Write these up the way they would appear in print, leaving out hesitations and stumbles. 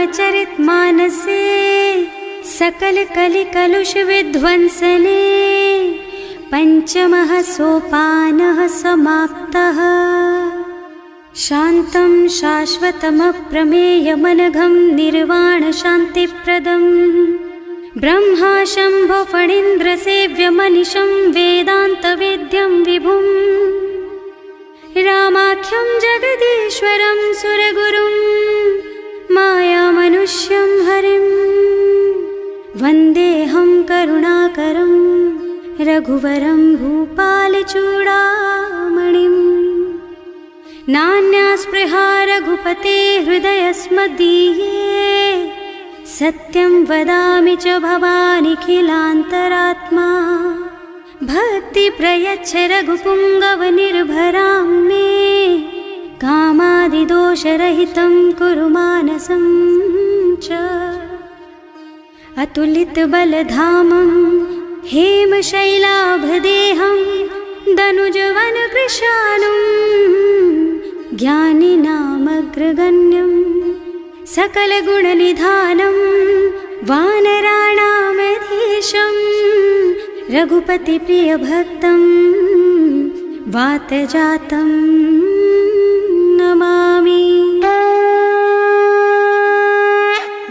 रामचरित मानसे सकल कलि कलुष विध्वंसने पंचमः सोपानः समाप्तः। शान्तं शाश्वतमप्रमेयमनघं निर्वाण शान्तिप्रदम् ब्रह्मा शम्भो फणीन्द्रसेव्यमनिशं वेदान्तवेद्यं विभुम् रामाख्यं जगदीश्वरं सुरगुरुं मायामनुष्यं हरिं वन्देऽहं करुणाकरं रघुवरं भूपालचूडामणिम्। नान्या स्पृहा रघुपते हृदयस्मदीये सत्यं वदामि च भवानिखिलान्तरात्मा। भक्ति प्रयच्छ रघुपुङ्गवनिर्भरां मे कामादिदोषरहितं कुरु मानसं च। अतुलितबलधामं हेमशैलाभदेहं दनुजवनकृशानुं ज्ञानिनामग्रगण्यं सकलगुणनिधानं वानराणामधीशं रघुपतिप्रियभक्तं वातजातं नमामि।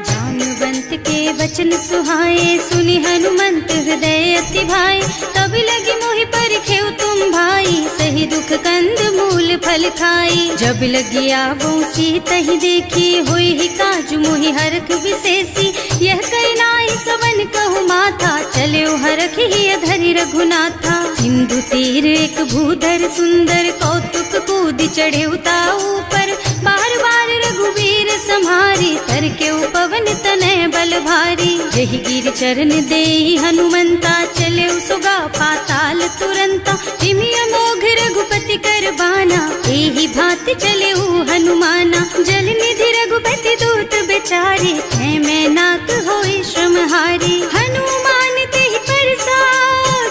जानुवंत के वचन सुहाए सुनि हनुमंत हृदय अति भाए। तब लगी मोहि परिखेउ तुम भाई सही दुख कंद मूल फल खाई। जब लगी आवो सीतहि देखी होई ही काजु मोहि हरख विशेषी। यह कई नाई सवन कहु माथा चले हरख ही धरि रघुनाथा। सिंधु तीर एक भूधर सुंदर कौतुक कूद चढ़े उताऊ पर। बार बार रघुवीर सम्हारी तर के पवन तनय बल भारी। जहि गिर चरण देहि हनुमंता चले सुगा पाताल तुरंता। तिमिय मोघ रघुपति कर बाना एहि भांति चले हनुमाना। जल निधि रघुपति दूत बेचारे है मैं नाक होई श्रमहारी। हनुमान तेहि परसा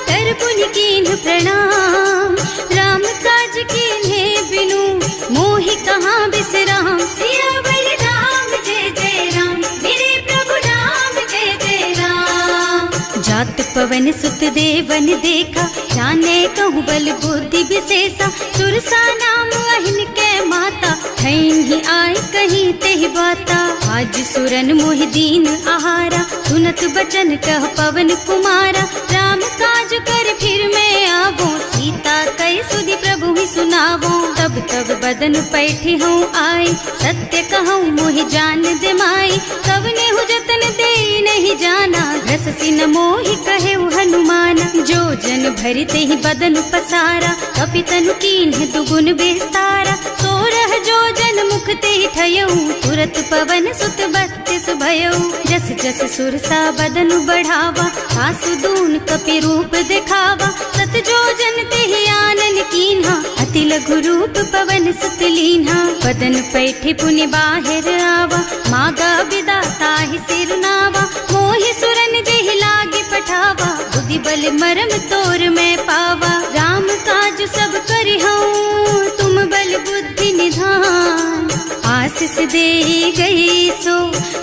कर पुनि कीन्ह प्रणाम। राम काज कीन्हे बिनु मोहि कहाँ बिसराम। सियावर राम जय जय राम मेरे प्रभु राम जय जय राम। जात पवन सुत देवन देखा जाने कहूँ बल बुद्धि विशेषा। सुरसा नाम अहिन के माता ठैन ही आए कहीं तेहि बाता। आज सुरन मोहि दीन आहारा सुनत बचन कह पवन कुमारा। राम काज कर फिर मैं आवो सीता कई सुधि प्रभु ही सुनावो। तब तब बदन पैठी हूँ आए सत्य कहूँ मोहि जान दे माई। कब ने हु जतन दे नहीं जाना घस सिन मोहि कहे हनुमाना। जो जन भरि तेहि बदन पसारा कपितनु कीन्ह दुगुन बेस्तारा। सोरह जो जन मुख तेहि ठयऊ तुरत पवन सुत बत्तीस भयऊ। जस जस सुरसा बदन बढ़ावा आसु दून कपि रूप दिखावा। सत जो जन तेहि आनन कीन्हा अति लघु रूप पवन सुत लीन्हा। बदन पैठी पुनि बाहिर आवा मागा बिदा ताहि सिरनावा। मोहि सुरन जेहि लागे पठावा बुद्धि बल मरम तोर मैं पावा। राम काज सब करिहूँ तुम बल बुद्धि निधान। आशीष दे गई सो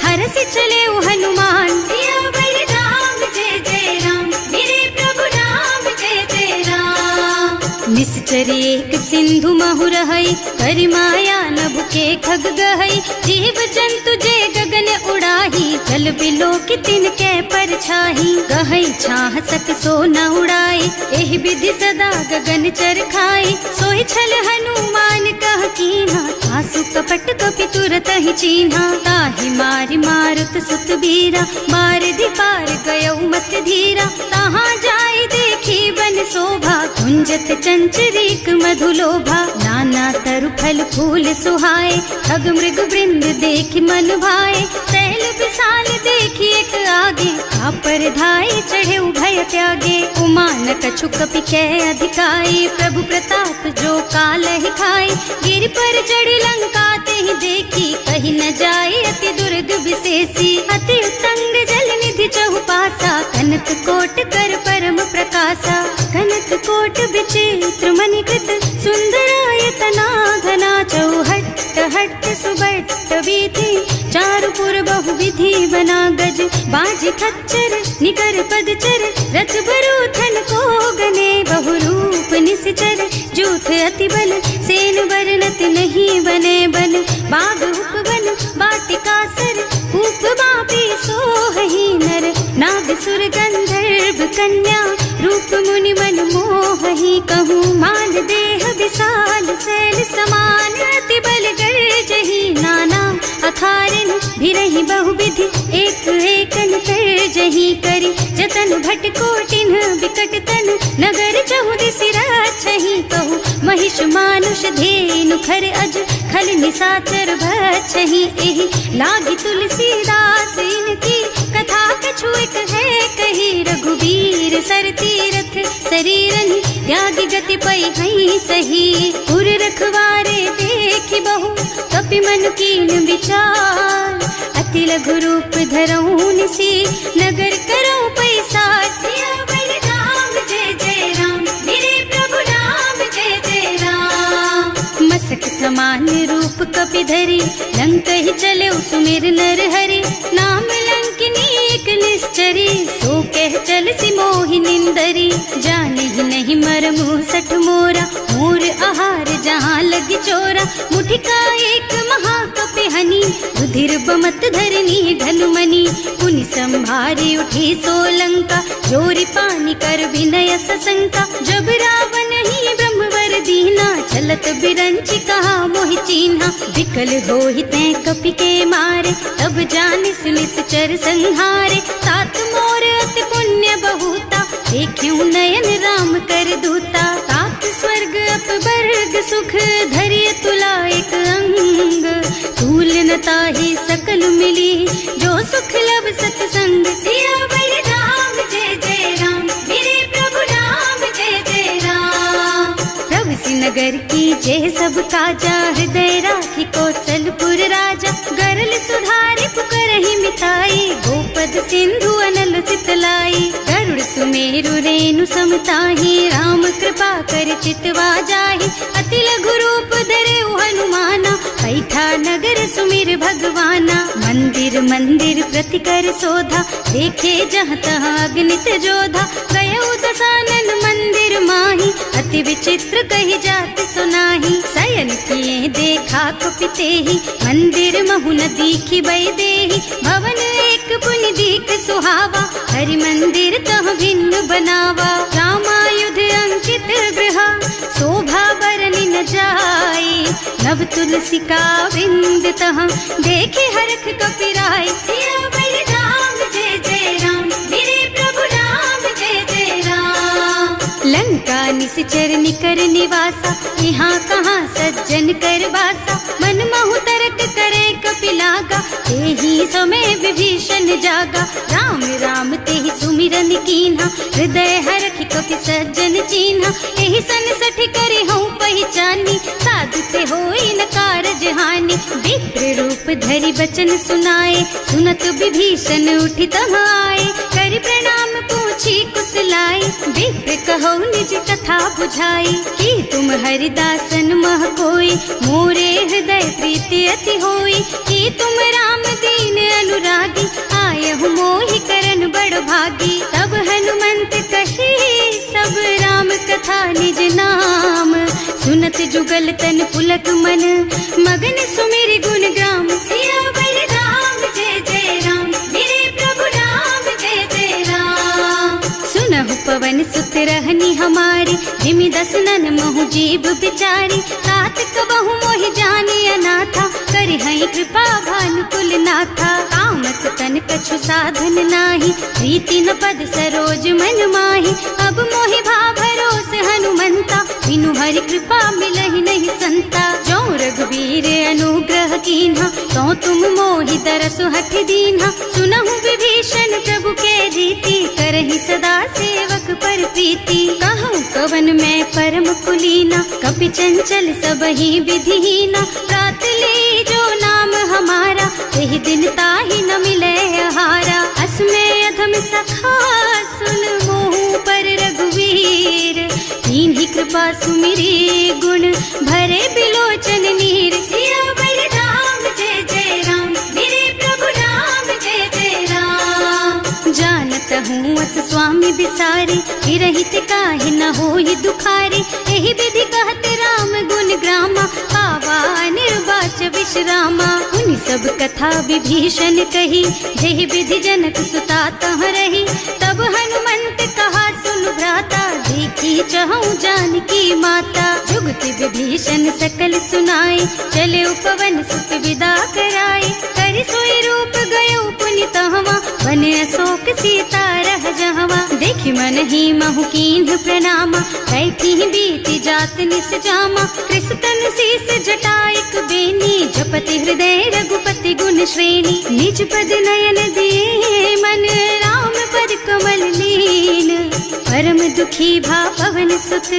हरस चले हनुमान। सियावर राम जय जय राम मेरे प्रभु राम जय जय राम। निश्चर एक सिंधु महु रहई करि माया नभ के खग गहई। जीव जंतु जे गगन उड़ाही जल बिलो कि तिनके परछाही। गहई छाह सक सो न उड़ाई एहि विधि सदा गगन चर खाई। सोई छल हनुमान कह कीन्हा आसु कपट कपि तुरत ही चीन्हा। ताहि मारि मारुत सुत बीरा मार पार गयौ मत धीरा। तहाँ जाय देखी बन शोभा कुंजत चंचरीक मधुलोभा। नाना तरु फल फूल सुहाए खग मृग वृंद देखि मन भाए। शैल विशाल देखि एक आगे पर धाय चढ़े भय त्यागे। उमा न कछु कपि कै अधिकाई प्रभु प्रताप जो काल ही खाई। गिर पर चढ़ी लंका तेहि देखी कहीं न जाए अति दुर्ग विशेषी। अति उत्तंग जल निधि चहुपासा कनक कोट कर परम प्रकाशा। कनक कोट विचित्र मणिकृत सुंदरायतना घना चौहट्ट हट्ट सुबट बीती, चारु पुर बहु विधि बना गज, बाज खच्चर निकर पदचर, रथ बरूथन को गने, बहु रूप निश्चर, जूथ अति बल, सेन बरनत नहीं बने बन, बाग उपवन बाटिका सर, कूप बापी सोहहि नर, नाग सुर गंधर्व कन्या, रूप मुनि मन मोहहि, कहूँ मान देह विशाल शैल समान, अति बल गर्जहि नाना अखारन, भिरहि बहुविधि एक एकन तरजहि करि, जतन भट कोटिन बिकट तन, नगर चहुदिसि राछहि, कहूँ महिष मानुष धेनु खर अज, खल निशाचर भक्षहि, एहि लागी तुलसीदास इनकी, कथा कछु एक है कही, रघुबीर सर तीरथ शरीरनि, त्यागी गति पै हई सही, उर रखवारे देखि बहु, कपि मन कीन विचार, अति लघु रूप धरऊं निसी, नगर करऊं पैसार, सियावर राम जय जय राम, मेरे प्रभु राम जय जय राम, मसक समान रूप कपि धरि, लंक ही चले सुमिर नर हरि, नाम लंकिनी एक निश्चरी, सो कह चल सी मोहि निंदरी, जाने ही नहीं मरमु सठ मोरा, मोर आहार जहाँ लगी चोरा, मुठिका एक महाकपि हनी, रुधिर बमत धरनी धनुमनी, पुनि संभारी उठी सोलंका, जोरी पानी कर विनय सशंका, जब रावण ही ब्रह्मवर दीना, चलत बिरंची कहा मोहि चीन्हा, विकल होहि तै कपि के मारे, तब जानिस निश्चर संहारे, तात मोर अति पुण्य बहुता, देखियो नयन राम कर दूता, तात स्वर्ग अपवर्ग सुख, धरिय तुला एक अंग, तूल न ताहि सकल मिली, जो सुख लब सतसंग, सियावर राम जय जय राम, मेरे प्रभु राम जय जय राम, प्रभु नगर की जय सब काजा, हृदय राखी कौशलपुर राजा, गरल सुधारि पुकरहि मिताई, गोपद सिंधु अनल चितलाई, गरुड़ सुमेरु रेणु समताहि, राम कृपा कर चितवा जाहि, अति लघु रूप धरे हनुमाना, बैठा नगर सुमिर भगवाना, मंदिर मंदिर प्रति कर शोधा, देखे जहाँ तहाँ अगणित जोधा, गयो दशानन मंदिर माही, अति विचित्र कही जात सुनाही, शयन किए देखा कपितेहि, मंदिर महु न दीखि बै देहि, भवन एक पुनि दीख सुहावा, हरि मंदिर तह भिन्न बनावा, रामायुध अंकित गृह, शोभा बरनि न जाई, नव तुलसी का वृंद तह, देखे हरख कपिराई, सियावर राम जय जय राम, मेरे प्रभु राम जय जय राम, लंका निश्चर निकर निवासा, यहाँ कहाँ सज्जन कर बासा, मन महु तरक करे कपिलागा, तेहि समय विभीषण जागा, राम राम तेहि सुमिरन कीन्हा, हृदय हरखि कपि सज्जन चीन्हा, एहि सन सठ करि हूँ पहचानी, साधु ते होई न कारज हानि, विप्र रूप धरि बचन सुनाए, सुनत विभीषण उठि तहाँ आए, करि प्रणाम पूछी कुशलाई, विप्र कहो निज कथा बुझाई, कि तुम हरिदासन मह कोई, मोरे हृदय प्रीति अति होई, कि तुम राम दीन अनुरागी, आयहु मोहि करन बड़ भागी, तब हनुमंत कही सब राम कथा निज नाम, सुनत जुगल तन पुलक मन, मगन सुमिरि गुण ग्राम, सियावर राम जय जय राम, मेरे प्रभु राम जय जय राम, सुनहु पवन सुत रहनी हमारी, जिमि दसनन महु जीव बिचारी, तात कबहु मोहि जानी अनाथा, करि हई कृपा भानुकुल नाथा, तामस तन कछु साधन नाही, प्रीति न पद सरोज मन माही, अब मोहि भा भरोस हनुमंता, बिनु हरि कृपा मिलहि नहीं संता, जो रघुबीर अनुग्रह कीन्हा, तो तुम मोहि दरसु हठ दीन्हा, सुनहु विभीषण प्रभु के रीति, करहि सदा सेवक पर प्रीति, कहूँ कवन मैं परम कुलीना, कपि चंचल सबहि विधिहीना, प्रात ले जो नाम हमारा, तेहि दिन ताहि न मिले आहारा, असमय अधम सखा सुन मोहु पर रघुवीर, कीन्ही कृपा सुमिरी गुण भरे बिलोचन नीर, सियावर सारी, हिरहित काहे न होई दुखारी। एहि विधि कहत राम गुण ग्रामा, पावा निर्वाच विश्रामा। उन सब कथा विभीषण कही, जेहि विधि जनक सुता तह रही। तब हनुमंत कहा सुन भ्राता, देखी चहु जानकी माता। जुगति विभीषण सकल सुनाए, चले उपवन सुत विदा कराए। करि सोई रूप गयो पुनि तहवा, बने अशोक सीता रह जहवा। देखि मन ही महु कीन्ह प्रणामा, बैठी बीती जात निस जामा। कृष्ण शीस जटायक बेनी, जपति हृदय रघुपति गुण श्रेणी। निज पद नयन दिए मन, राम पद कमल लीन। परम दुखी भा पवन सुत,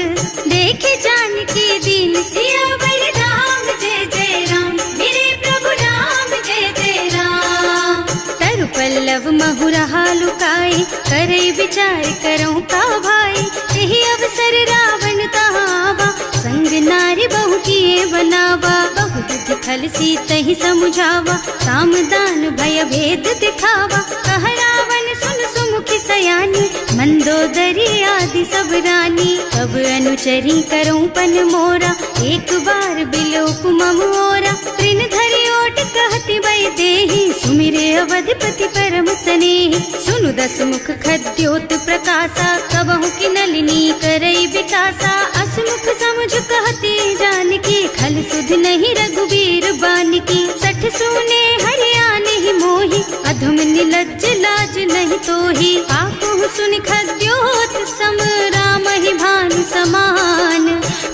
देखे जानकी दीन। सियावर राम जय जय राम, मेरे प्रभु राम जय जय राम। तरु पल्लव महुरहा लुकाए, करे विचार करो का भाई। यही अवसर रावण तहावा, संग नारी बहु किए बनावा। बहु विधि खल सीतहि समुझावा, सामदान भय भेद दिखावा। कह रावण सुन सुमुखी सयानी, मंदोदरी आदि सब रानी। तब अनुचरी करऊं पन मोरा, एक बार बिलोक मम ओरा। तृण धरि ओट कहति वै देहि, सुमिरे अवधपति परम स्नेहि। सुनु दस मुख खद्योत प्रकाशा, कबहु की नलिनी करई विकासा। असमुख समुझ कहती जानकी, खल सुध नहीं रघुबीर बानकी। सठ सूने हरियाणा ही मोहि, अधम निलज्ज लाज नहीं तोहि। आकुह सुनि खद्योत सम, राम ही भानु समान।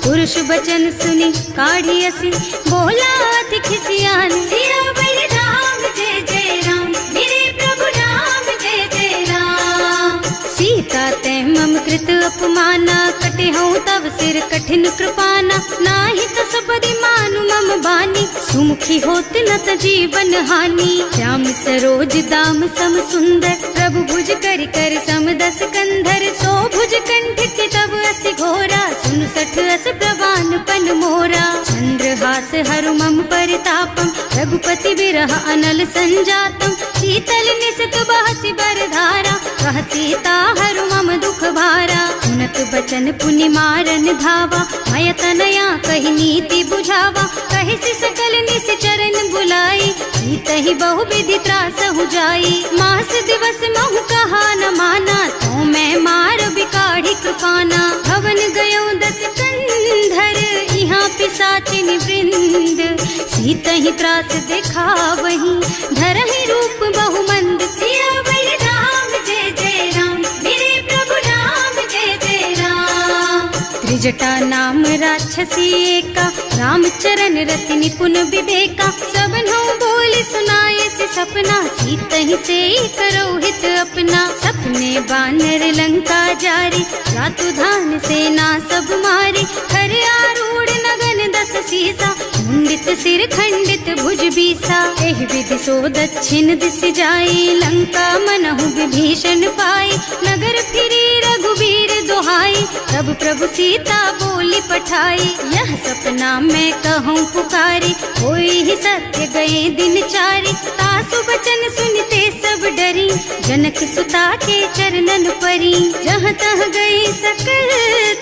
पुरुष बचन सुनि काढ़ी असी, बोला अति खिसियान। सियावर राम जय जय राम, मेरे प्रभु राम जय जय राम। सीता तै मम कृत अपमाना, कटे हूँ तव सिर कठिन कृपाना। नाही तो सबरि मानु मम बानी, सुमुखी होत न त जीवन हानि। श्याम सरोज दाम सम सुंदर, प्रभु भुज कर कर सम दस कंधर। सो भुज कंठ के तब अस घोरा, सुन सठ अस प्रवान पन मोरा। चंद्रहास हरु मम परितापम, रघुपति बिरह अनल संजातम। शीतल निसत बहसि बरधारा, कह सीता हरु मम दुख भारा। सुनत बचन पुनि मारन धावा, मय तनया कहि नीति बुझावा। कहि सकल निस चरण बुलाई, सीतहि बहु विधि त्रासहु जाई। मास दिवस महु कहा न माना, तो मैं मार बिकाढ़ी कृपाना। भवन गयो दस कंधर, यहाँ पिशाचिनी वृंद। सीतहि त्रास दिखावहि, धरहि रूप बहु मंद। सियावर राम जय जय राम, मेरे प्रभु राम जय जय राम। त्रिजटा नाम राक्षसी एका, रामचरण रति निपुण विवेका। सबनो बोल सुनाए से सपना, सीतहि से करो हित अपना। सपने बानर लंका जारी, रातु धान सेना सब मारी। खर आरूढ़ नगन दस सीसा, मुंडित सिर खंडित भुज बीसा। एहि विधि सो दक्षिण दिस जाई, लंका मनहु विभीषण पाई। नगर फिरी रघुबीर दुहाई, तब प्रभु सीता बोली पठाई। यह सपना मैं कहूँ पुकारी, होई ही सत्य गए दिन चारी। तासु बचन सुनते सब डरी, जनक सुता के चरणन परी। जहाँ तह गई सकल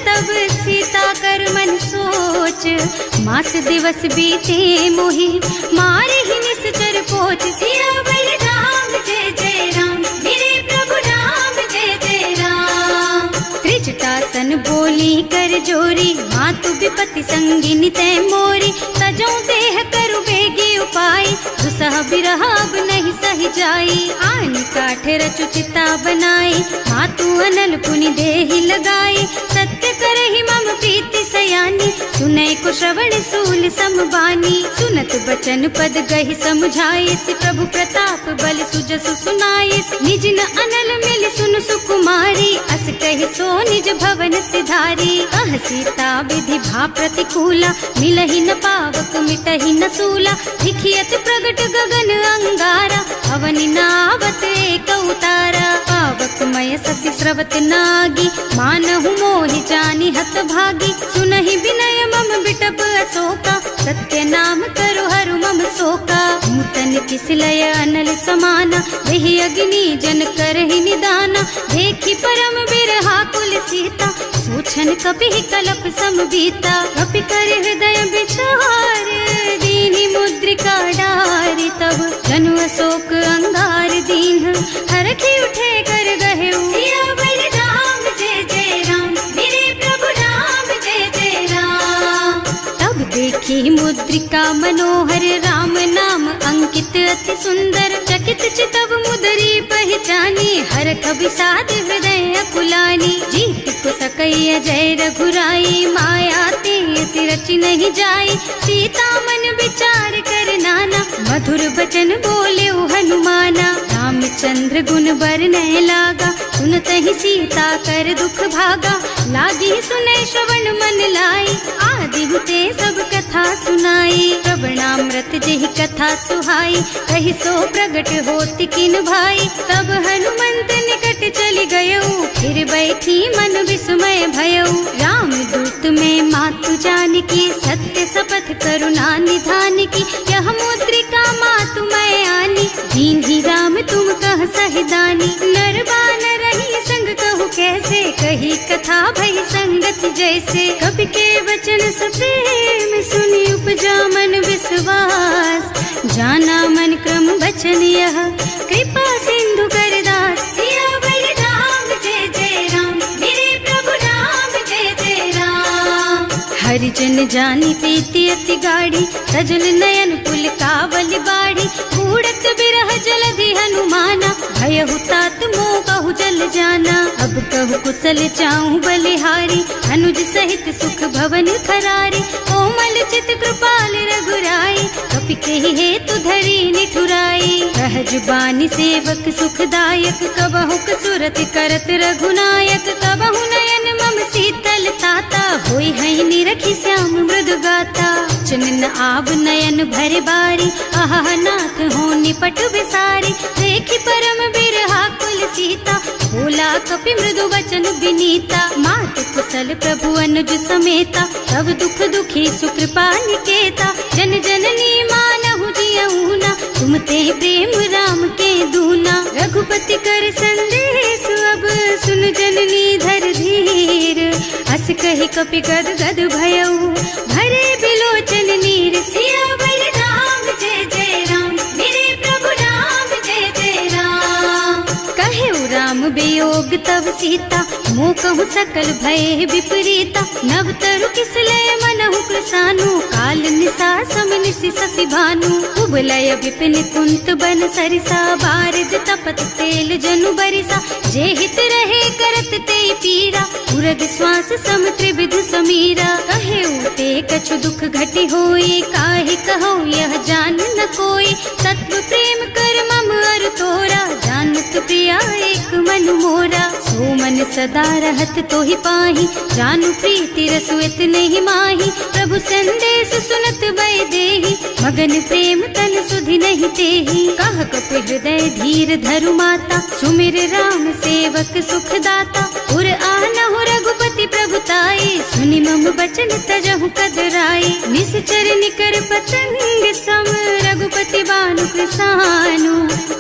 तब सीता कर मन सोच। मास दिवस बीते मोहि, मारे ही निश्चर पोच। सियावर राम जय जय राम, मेरे प्रभु राम जय जय राम। त्रिजटासन बोली कर जोरी, मातु विपति संगिनी तै मोरी। तजो देह करु बेगी उपाय, दुसह बिरह अब नहीं सही जाई। आन काठ रचु चिता बनाई, मातु अनल पुनि देहि लगाई। सत्य करहि मम प्रीति सयानी, सुनै को श्रवण सूल समबानी। सुनत बचन पद गहि समझाइस, प्रभु प्रताप बल सुजसु सुनाइस। निज न अनल मिल सुन सुकुमारी, अस कहि सो निज भवन सिधारी। कह सीता विधि भा प्रतिकूला, मिलहि न पावक मिटहि न सूला। दिखियत प्रगट गगन अंगारा, अवनि नावत एक उतारा। पावक मय ससि स्रवत नागी, मानहु मोहि जानि हत भागी। सुनहि विनय मम बिटप अशोका, सत्य नाम करु हरु मम शोका। नूतन किसलय अनल समाना, वही अग्नि जन करहि निदाना। देखि परम बिर क्षण कपि कलप सम बीता। कपि कर हृदय विचार दीनी मुद्रिका डारी। तब जनु अशोक अंगार दीन हरखी उठे कर गहे। सियावर राम जय जय राम, मेरे प्रभु राम जय जय राम। तब देखी मुद्रिका मनोहर राम नाम अंकित अति सुंदर। चकित चितव मुदरी पहचानी हरख विषाद हृदय अकुलानी। जीत को सकई अजय रघुराई, माया ते अति रचि नहीं जाई। सीता मन विचार कर नाना, मधुर बचन बोले हनुमाना। रामचंद्र गुण बरनय लागा, सुनत ही सीता कर दुख भागा। लागी सुने श्रवण मन लाई, आदि हुते सब कथा सुनाई। श्रवणामृत जेहि कथा सुहाई, कहि सो प्रगट होति किन भाई। तब हनुमंत निकट चली गयऊ, फिर बैठी मन विस्मय भयऊ। राम दूत में मातु जानकी, सत्य शपथ करुणा निधान की। यह मुद्रिका मातु मैं आनी, दीन्ही राम तुम कह सहिदानी। नर बानर रही संग कहु कैसे, कही कथा भई संगति जैसे। कवि के वचन सप्रेम सुनि उपजा मन विश्वास। जाना मन क्रम वचन यह, कृपा सिंधु कर दास। सियावर राम जय जय राम, मेरे प्रभु राम जय जय राम। हरिजन जानी प्रीति अति गाढ़ी, सजल नयन पुल कावल बाढ़ी। बूढ़त बिरह जलधि हनुमाना, भयहु तात मोह कहु जल जाना। अब कहु कुशल चाहूं बलिहारी, अनुज सहित सुख भवन खरारी। कोमल चित कृपाल रघुराई, कपि केहि हेतु धरी निठुराई। सहज बानी सेवक सुखदायक, कबहु सुरत करत रघुनायक। कबहु नयन मम शीतल ताता, होई हई निरखी श्याम मृदु गाता। चनन आव नयन भरे बारी, आहा नाथ हो निपट बिसारी। देखी परम बिरहा कुल सीता, बोला कपि मृदु वचन विनीता। मात कुशल प्रभु अनुज समेता, तब दुख दुखी सुकृपा निकेता। जन जननी मानहु जियऊना, तुम ते प्रेम राम के दूना। रघुपति कर संदेश अब सुन जननी धर धीर। अस कहि कपि गद गद भयऊ, भरे बिलोचन नीर। सियावर राम जय जय राम, मेरे प्रभु राम जय जय राम। कहे राम वियोग तब सीता, मोह कहु सकल भय विपरीता। नव तरु किसलय मनहु कृसानु, काल निसा सम निसि शशि भानु। उबलय विपिन कुंत बन सरिसा, बारिद तपत तेल जनु बरिसा। जे हित रहे करत ते पीरा, उरग श्वास सम त्रिविध समीरा। कहे उते कछु दुख घटि होई, काहे कहो यह जान न कोई। तत्व प्रेम कर मम अर तोरा, जानत प्रिया एक मन मोरा। सो मन सदा रहत तोहि पाहि, जानु प्रीति रसु इतने ही माही। प्रभु संदेश सुनत वै देहि, मगन प्रेम तन सुधि नहीं तेहि। कह कपि हृदय धीर धरु माता, सुमिर राम सेवक सुख दाता। उर आनहु रघुपति प्रभुताई, सुनि मम बचन तजहु कदराई। निश्चर निकर पतंग सम, रघुपति बानु कृसानु।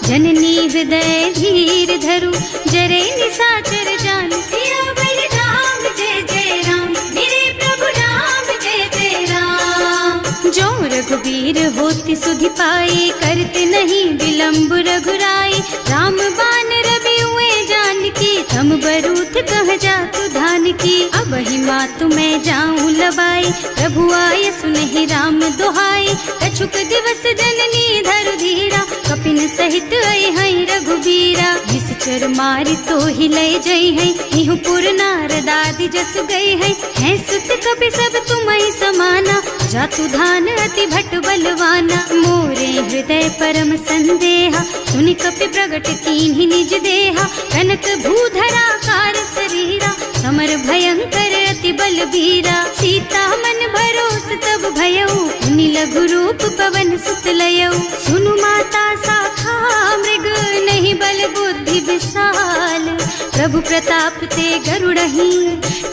जननी हृदय धीर धरु, जरे निशाचर जानु। सियावर राम जय जय राम, मेरे प्रभु राम जय जय राम। जो रघुबीर होति सुधि पाई, करते नहीं विलम्ब रघुराई। राम बान रवि हुए जानकी, थम बरूथ कह जातु धान की। अब ही मातु मैं जाऊं लबाई, प्रभु आय सुनहि राम दुहाई। कछुक दिवस जननी धरु धीरा, कपिन सहित आई हई रघुबीरा। निश्चर मारि तो ही लय जई है, इहु पुर नारद आदि जस गई है। हैं सुत कपि सब तुम्हि समाना, जातु धान अति भट बलवाना। मोरे हृदय परम संदेहा, सुनि कपि प्रगट कीन्हि निज देहा। कनक भूधरा कार शरीरा, समर भयंकर अति बलबीरा। सीता मन भरोस तब भयऊ, मुनि लघु रूप पवन सुत लयऊ। सुनु माता शाखा मृग, नहीं बल बुद्धि विशाल। प्रभु प्रताप ते गरुड़हि,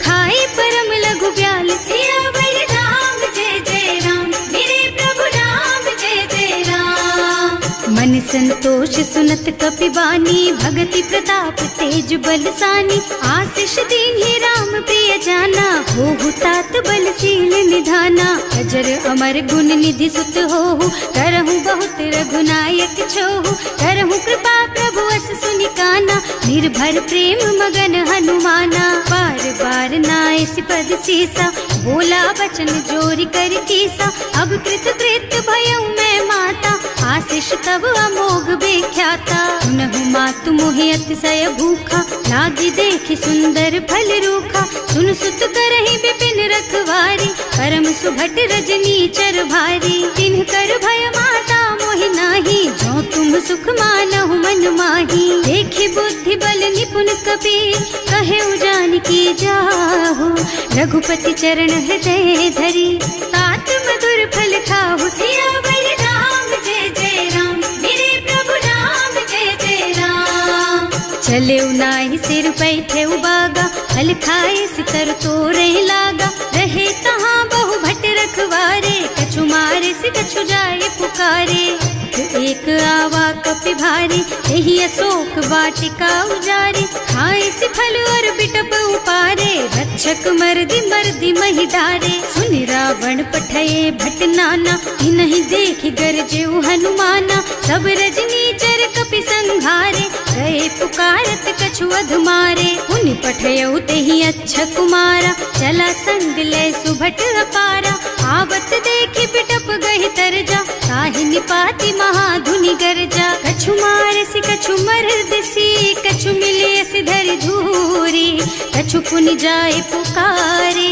खाई परम लघु ब्याल। सियावर राम जय जय राम, मेरे प्रभु राम जय जय राम। मन संतोष सुनत कपिबानी, भगति प्रताप तेज बलसानी। आशीष दीन्हि राम प्रिय जाना, होहु तात बलशील निधाना। अजर अमर गुण निधि सुत होहु, करहु बहुत रघुनायक छोहु। करहु कृपा प्रभु अस सुनि काना, निर्भर प्रेम मगन हनुमाना। बार बार नाय सिपद सीसा, बोला बचन जोरि कर कीसा। अब कृत कृत भयउ मैं माता, आशीष तब अमोघ बेख्याता। सुनहु मातु मोहि अतिशय भूखा, लागी देखि सुंदर फल रूखा। सुन सुत करहि विपिन रखवारी, परम सुभट रजनी चर भारी। तिन्ह कर भय माता मोहि नाही, जो तुम सुख मानहु मन माही। देखि बुद्धि बल निपुण कबीर, कहे जानकी जाहु। रघुपति चरण हृदय धरी, तात मधुर फल खाहु। सियावर राम जय जय राम, मेरे प्रभु राम जय जय राम। चले नाहि सिर बैठे बागा, फल खाए सितर तोरे लागा। रहे कहाँ बहु भट रखवारे, कछु मारे से कछु जाए पुकारे। एक आवा कपि भारी, यही अशोक वाटिका उजारी। खाए से फल और बिटप उपारे, रक्षक मर्दि मर्दि महि डारे। सुनि रावण पठये भट नाना, नहीं देखि गरजे हनुमाना। सब रजनी चर कपि संघारे, गए पुकारत कछु अधमारे। उनि पठयउ तेहि अच्छा कुमारा, चला संग ले सुभट अपारा। आवत देखि बिटप गहि तरजा, ताहि निपाति महाधुनि गरजा। कछु मारसि कछु मरदसी, कछु मिले सिधरि धूरी। कछु पुनि जाए पुकारे,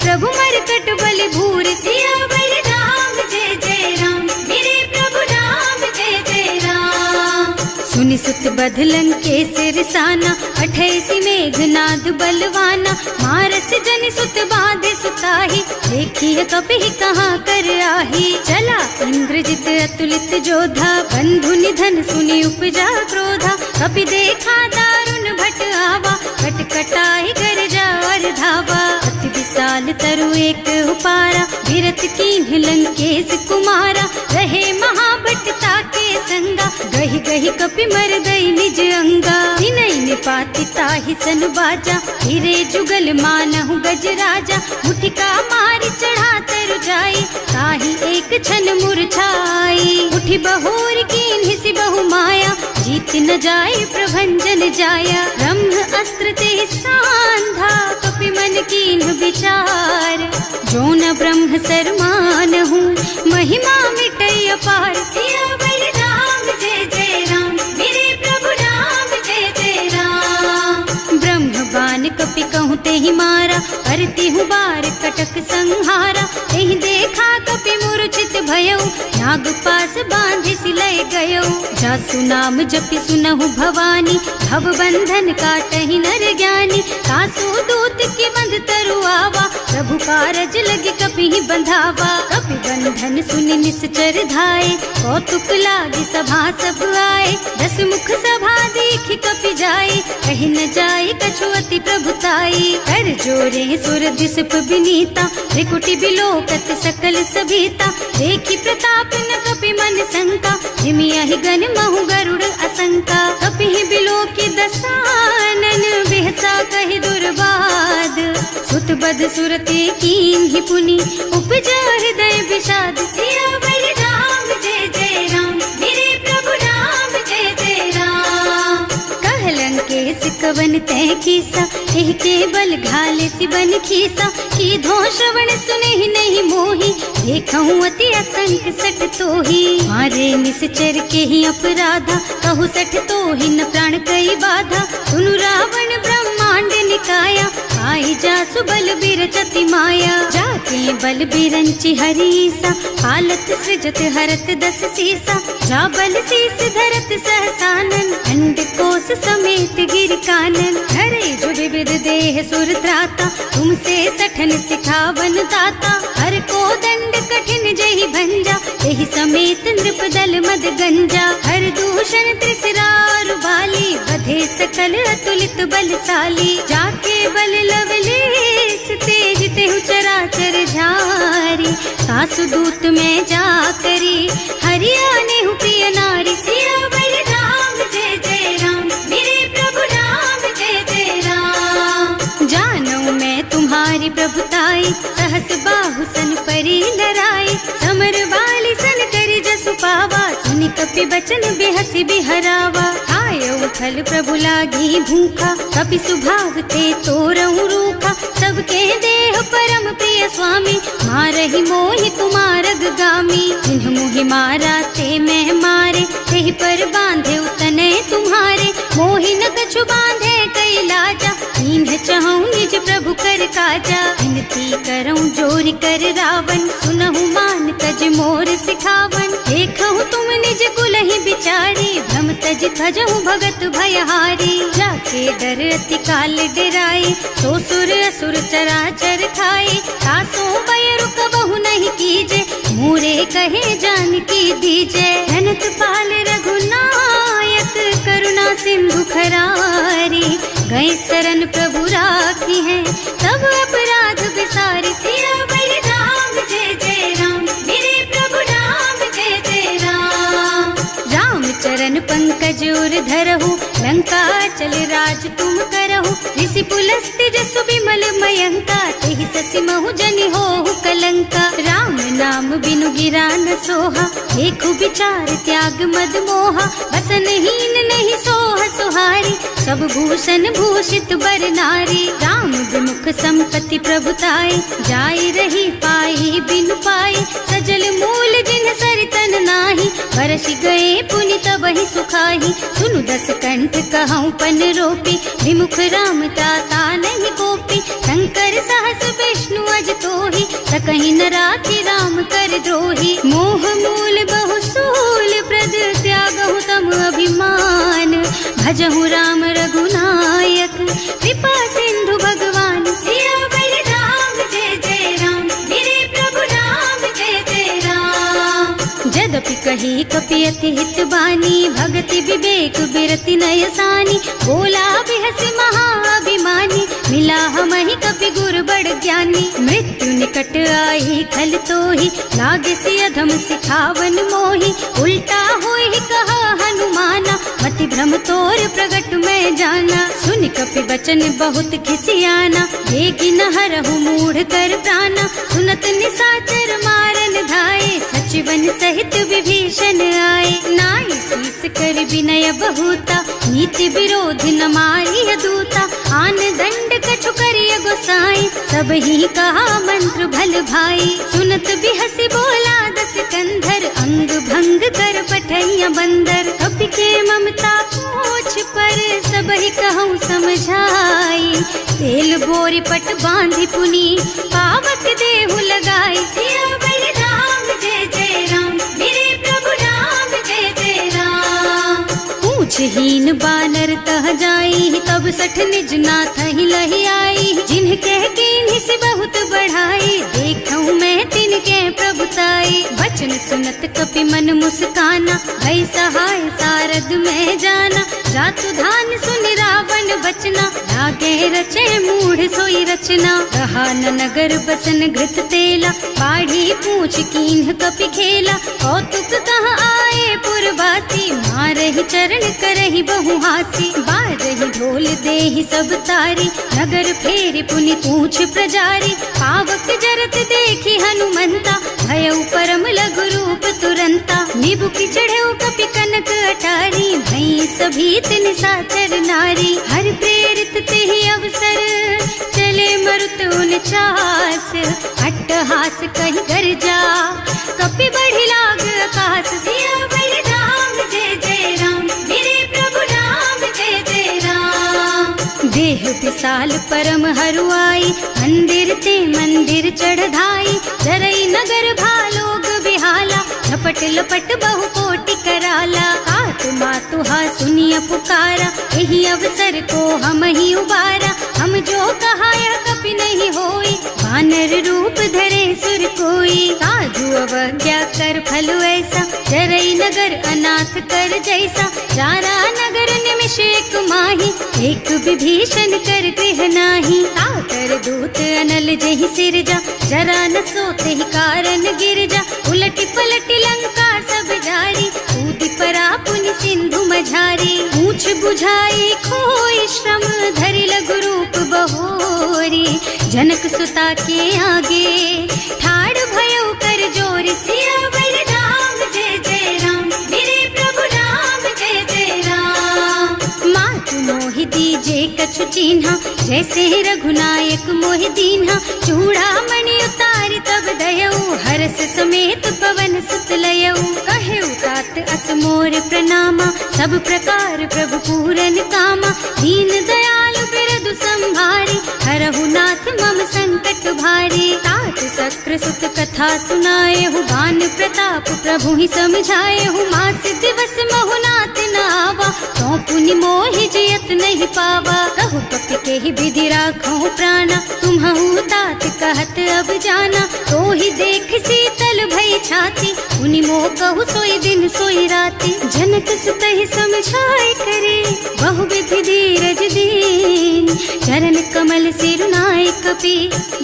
प्रभु मरकट बलि भूरि। सियावर राम जय जय राम, मेरे प्रभु राम जय जय राम। सुनि सुत बध लंकेश रिसाना, अठैसी मेघनाद बलवाना। मारस जनि सुत बाधे सुताही, देखी कपि कहाँ कर आही। चला इंद्रजित अतुलित जोधा, बंधु निधन सुनि उपजा क्रोधा। कपि देखा दारुण भट आवा, कटकटाई गरजा और धावा। अति विशाल तरु एक उपारा, विरत कीन्ह लंकेश कुमारा। रहे महाभट ताके संगा, गहि गहि कपि मर गई निज अंगा। तिनहि निपाति ताहि सन बाजा, हिरे जुगल मानहु गज राजा। मुठिका मारि चढ़ा तरु जाई, ताहि एक छन मुरझाई। उठि बहोर कीन्हि सि बहु माया, जीत न जाए प्रभंजन जाया। ब्रह्म अस्त्र ते सांधा, कपि मन कीन्ह विचार। जो न ब्रह्म सर मानहु, महिमा मिटै अपार। सियावर राम जय जय राम, मेरे प्रभु राम जय जय राम। ब्रह्म बान कपि कहूँ तेहि मारा, परति हूँ बार कटक संहारा। एहि देखा कपि मूर्छित भयउ, नाग पास बांधि सिलय गयउ। जासु नाम जपि सुनहु भवानी, भव बंधन काटहि नर ज्ञानी। सासु दूत की बंध तरु आवा, प्रभु कारज लगे कपि बंधावा। कपि बंधन सुनि निश्चर धाये, कौतुक लागे सभा सब आए। दस मुख सभा देखि कपि जाए, कहि न जाए कछु अति प्रभुताई। कर जोरे सुर दिसप विनीता, त्रिकुटी बिलोकत सकल सभीता। देखि प्रताप न कपि मन शंका, हिमियहि गन महु गरुड़ असंका। कपि बिलोकि दसानन, बिहसा कहि दुर्बाद। सुत बध सुरते कीन्हि पुनि, उपजा हृदय विषाद। सियावर राम जय जय राम, मेरे प्रभु राम जय जय राम। कह लंकेश कवन तै कीसा, एहि के बल घाले सि बन खीसा। कीधो श्रवण सुनेहि नहीं मोहि, देखहु अति असंख सठ तोहि। मारे निश्चर के ही अपराधा, कहु सठ तोहि न प्राण कई बाधा। सुनु रावण ब्रह्मांड निकाया, आई जासु बल बिरचति माया। जाके बल बिरंचि हरीसा, हालत सृजत हरत दस सीसा। जा बल शीस धरत सहसानन, अंड कोस समेत गिर कानन। हरे जुग विद देह सुर त्राता, तुमसे सठन सिखावन दाता। हर को दंड कठिन जहि भंजा, एहि समेत नृप दल मद गंजा। हर दूषण त्रिसरार बाली, बधे सकल अतुलित बलशाली। जाके बल लवलेस तेज तेहु चराचर झारी। सासु दूत में जा करी, हरिया नेहु प्रिय नारी। सियावर सहस बाहु सन परी लराए, समर बाली सन करि जसु पावा, सुनि कपि बचन बेहसी बिहरावा। आयो फल प्रभु लागी भूखा, कपि सुभाव ते तोरहु रूखा, सबके देह परम प्रिय स्वामी, मारहि मोहि तुमारग गामी। जिन्ह मोहि मारा ते मैं मारे, तेहि पर बांधे उतने तुम्हारे, मोहि न कछु बांधे कई लाजा, नींद चहूँ निज प्रभु कर काजा। विनती करऊँ जोरि कर रावण, सुनहु मान तज मोर सिखावन, देखहु तुम निज कुलहि बिचारी, भ्रम तज थजहु भगत भयहारी। जाके डर अति काल डराए, सो सुर असुर चराचर खाए, तासो बयरु कबहु नहीं कीजे, मोरे कहे जानकी दीजे। धनत पाल रघुनायक, करुणा सिंधु खरारी, गए शरण प्रभु राखी है, तब अपराध बिसारी। सियावर राम जय जय राम, मेरे प्रभु राम जय जय राम। राम चरण पंकज उर धरहु, लंका चल राज तुम करहु, ऋषि पुलस्त्य जसु बिमल मयंका, तेहि ससि महु जनि होहु कलंका। राम नाम बिनु गिरा न सोहा, देखु विचार त्याग मद मोहा, बसनहीन नहीं सोह सुहारी, सब भूषण भूषित बर नारी। राम विमुख संपत्ति प्रभुताई, जाई रही पाई बिनु पाई, सजल मूल जिन सरितन नाही, बरसि गए पुनि तबहि सुखाही। सुनु दस कंठ कहऊँ पन रोपी, विमुख राम ताता नहीं कोपी, शंकर सहस विष्णु अज तोहि, सकहि न राखि राम कर द्रोही। मोह मूल बहु सूल प्रद, त्यागहु तम अभिमान, भजहु राम रघुनायक, कृपा सिंधु भगवान। सियावर राम जय जय राम, मेरे प्रभु राम जय जय राम। जदपि कही कपि अति हित बानी, भगति विवेक बिरति नय सानी, बोला बिहसि महाअभिमानी, मिला हमहि कपि गुर बड़ ज्ञानी। मृत्यु निकट आई खल तोहि, लागे सि अधम सिखावन मोहि, उल्टा होहि कहा हनुमाना, मति भ्रम तोर प्रगट में जाना। सुन कपि बचन बहुत खिसियाना, देगी न हरहु मूढ़ कर प्राणा, सुनत निशाचर मारन धाये, सचिवन सहित विभीषण आए। नाई शीस कर विनय बहुता, नीति विरोधी न मारिय दूता, आन दंड कछु करिय गोसाई, सब ही कहा मंत्र भल भाई। सुनत बिहसी बोला दस कंधर, अंग भंग कर पठैया बंदर, कपि के ममता पूछ पर, सब ही कहूँ समझाई। तेल बोरी पट बांधि पुनी, पावक देहु लगाई। सियावर राम जय जय राम, मेरे प्रभु राम जय जय राम। पूछहीन बानर तह जाई, तब सठ निज नाथ ही लही आई, जिन्ह कह कीन्हि से बहुत बढ़ाई, देखऊँ मैं तिनके प्रभुताई। वचन सुनत कपि मन मुस्काना, भई सहाय सारद में जाना, जातु धान सुन रावण बचना, लागे रचे मूढ़ सोई रचना। रहा न नगर बसन घृत तेला, बाढ़ी पूछ कीन्ह कपि खेला, कौतुक कह आए पुरवासी, मारहि चरण करहि बहु हासी। बारहि ढोल देहि सब तारी, नगर फेरि पुनि पूछ प्रजारी, पावक जरत देखि हनुमंता, भयउ परम लघु रूप तुरंता। निबुकि चढ़ऊ कपि कनक अटारी, भई सभीत निशाचर नारी। हर प्रेरित तेहि अवसर, चले मरुत उनचास, अट्टहास कहि गर्जा, कपि बढ़ि लाग आकाश। सियावर राम जय जय राम, मेरे प्रभु राम जय जय राम। देह विशाल परम हरुआई, मंदिर ते मंदिर चढ़धाई, जरई नगर भालोग बिहाला, झपट लपट बहु कोटि कराला। आत्मा तुहा सुनिय पुकारा, यही अवसर को हम ही उबारा, हम जो कहा यह कपि नहीं होई, वानर रूप धरे सुर कोई। साधु अवज्ञा कर फल ऐसा, जरई नगर अनाथ कर जैसा, सारा नगर निमिष एक माही, एक विभीषण कर गृह नाही। ताकर दूत अनल जहि सिरजा, जरा न सोते ही कारण गिर जा, उलटी पलटी लंका सब जारी, कूदि परा पुनि सिंधु मझारी। पूछ बुझाई खोई श्रम, धरि लघु रूप बहोरी, जनक सुता के आगे ठाड़ भयो कर जोर सियावर राम जय जय राम मेरे प्रभु राम जय जय राम। मात मोहि दीजे कछु चिन्हा जैसे रघुनायक मोहि दीन्हा चूड़ा मणि उतारि तब दयऊ हरस समेत पवन सुत लयऊ कहेऊ तात अस मोर प्रणामा सब प्रकार प्रभु पूरन कामा दीन दयालु बिरदु संभारी हरहु नाथ मम संकट भारी। तात सक्र सुत कथा सुनाए हूँ बान प्रताप प्रभु ही समझाए हूँ मास दिवस महु नाथ न आवा तो पुनि मोहि जियत नहीं पावा कहु कपि के ही विधि राखो प्राणा तुम्हु तात कहत अब जाना तो ही देख शीतल भई छाती उनि मोह कहु सोई दिन सोई राती। जनक सुत ही समझाए करे बहु विधि धीरज दीन चरण कमल सिरुनाए कपि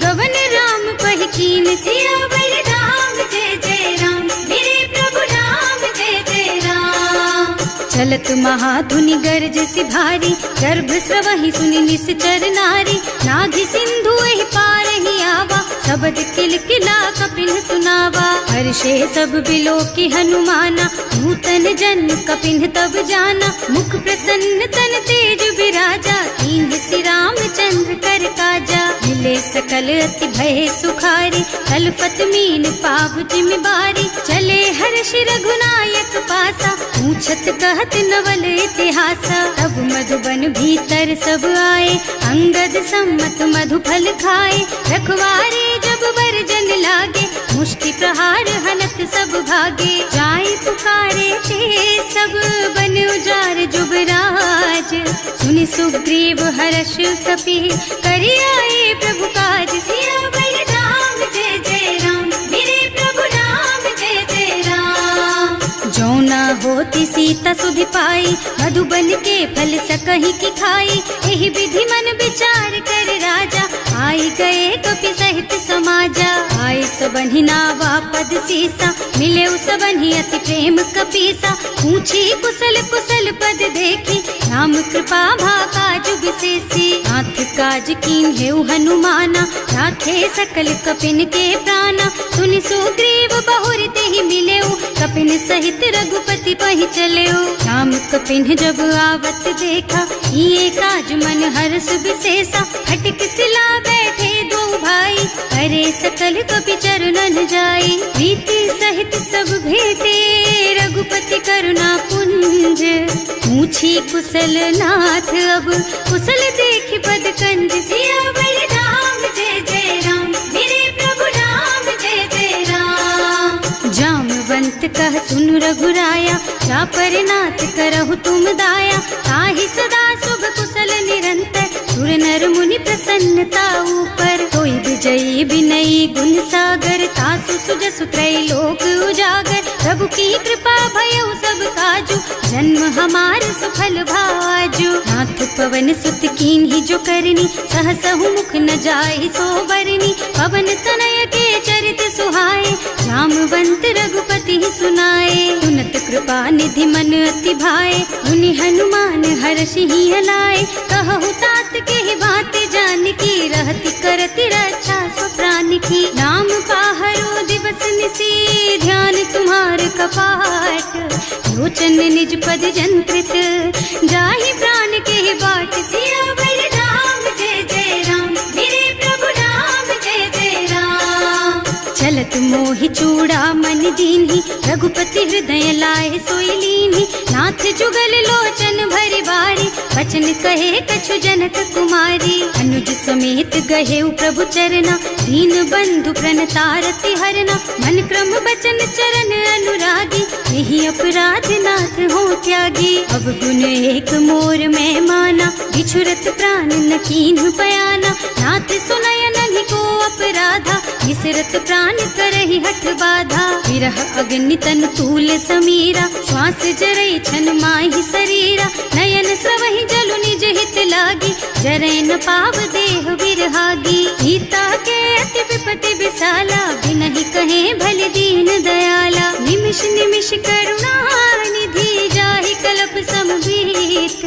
गवन राम पहि कीन सियावर राम जय जय राम मेरे प्रभु राम जय जय राम। चलत महाधुनि गरज सि भारी गर्भ स्रवहि सुनि निश्चर नारी नाभि सिंधु एहि पार ही आवा शब्द किलकिला कपिल सुनावा हर्षे सब बिलो की हनुमाना नूतन जन कपिन तब जाना मुख प्रसन्न तन तेज विराजा कीन श्री रामचंद्र कर काजा मिले सकल अति भय सुखारी कलपत मीन पाव जिम्मेवारी चले हर्ष रघुनायक पासा पूछत कहत नवल इतिहासा तब मधुबन भीतर सब आए अंगद सम्मत मधु फल खाए रखवारे जब बरजन लागे मुष्टि प्रहार हनत सब भागे जाय पुकारे ते सब बन उजार जुबराज सुनि सुग्रीव हर्ष कपि करि आए प्रभु काज सियावर राम जय जय राम मेरे प्रभु राम जय जय राम। जौना होती सीता सुधि पाई मधुबन के फल सकहि की खाई एहि विधि मन विचार कर राजा आई गए कपि सहित समाजा आए सबन्हि नावा पद सीसा मिले सबन्हि अति प्रेम कपीसा पूछी कुशल कुशल पद देखी राम कृपा भाकाज विशेषी नाथ काज कीन हेउ हनुमाना राखे सकल कपिन के प्राणा सुनि सुग्रीव बहुर तेहि मिलेउ कपिन सहित रघुपति पहि चलेउ राम कपिन जब आवत देखा ये काज मन हर्ष विशेषा हटिक सिला बैठे दो भाई अरे सकल कपि चरणन जाई प्रीति सहित सब भेटे रघुपति करुणा पुंज पूछी कुशल नाथ अब कुशल देखि पद कंज सियावर राम जय जय राम मेरे प्रभु राम जय जय राम। जामवंत कह सुन रघुराया जा पर नाथ करहु तुम दाया ताहि सदा शुभ कुशल निरंतर सुर नर मुनि प्रसन्नता ऊपर कोई विजयी विनयी गुण सागर तासु सुजसु त्रैलोक उजागर प्रभु की कृपा भयउ सब काजू जन्म हमार सुफल भाजू नाथ पवन सुत कीन ही जो करनी सहसहु मुख न जाहि सो बरनी पवन तनय के चरित सुहाए जामवंत रघुपति सुनाए सुनत कृपा निधि मन अति भाए मुनि हनुमान हर्षि ही हलाए कहु तात के ही बात जान की रहती करती रक्षा सो प्राण की नाम पाहरो दिवस निसी ध्यान तुम्हार कपाट लोचन निज पद जंत्रित जाहि प्राण के ही बाट सियावर राम जय जय राम मेरे प्रभु राम जय जय राम। चलत मोहि चूड़ा मन दीन्ही रघुपति हृदय लाए सोई लीन्ही नाथ जुगल लोचन भरि बारी वचन कहे कछु जनक कुमारी अनुज समेत गहे प्रभु चरना दीन बंधु प्रणतारति हरना मन क्रम बचन चरण अनुरागी यही अपराध नाथ हो त्यागी अब गुण एक मोर में माना बिछुरत प्राण न कीन्ह पयाना नाथ सुनय नहीं को अपराधा विसरत प्राण करहि हठ बाधा विरह अग्नि तन तूल समीरा श्वास जरई छन माहि शरीरा नयन स्रवहि जलु निज हित लागी जरै न पाव देह विरहागी सीता के अति विपति विशाला बिनहि कहे भल दीन दयाला निमिष निमिष करुणा निधि जाहि कलप समभीत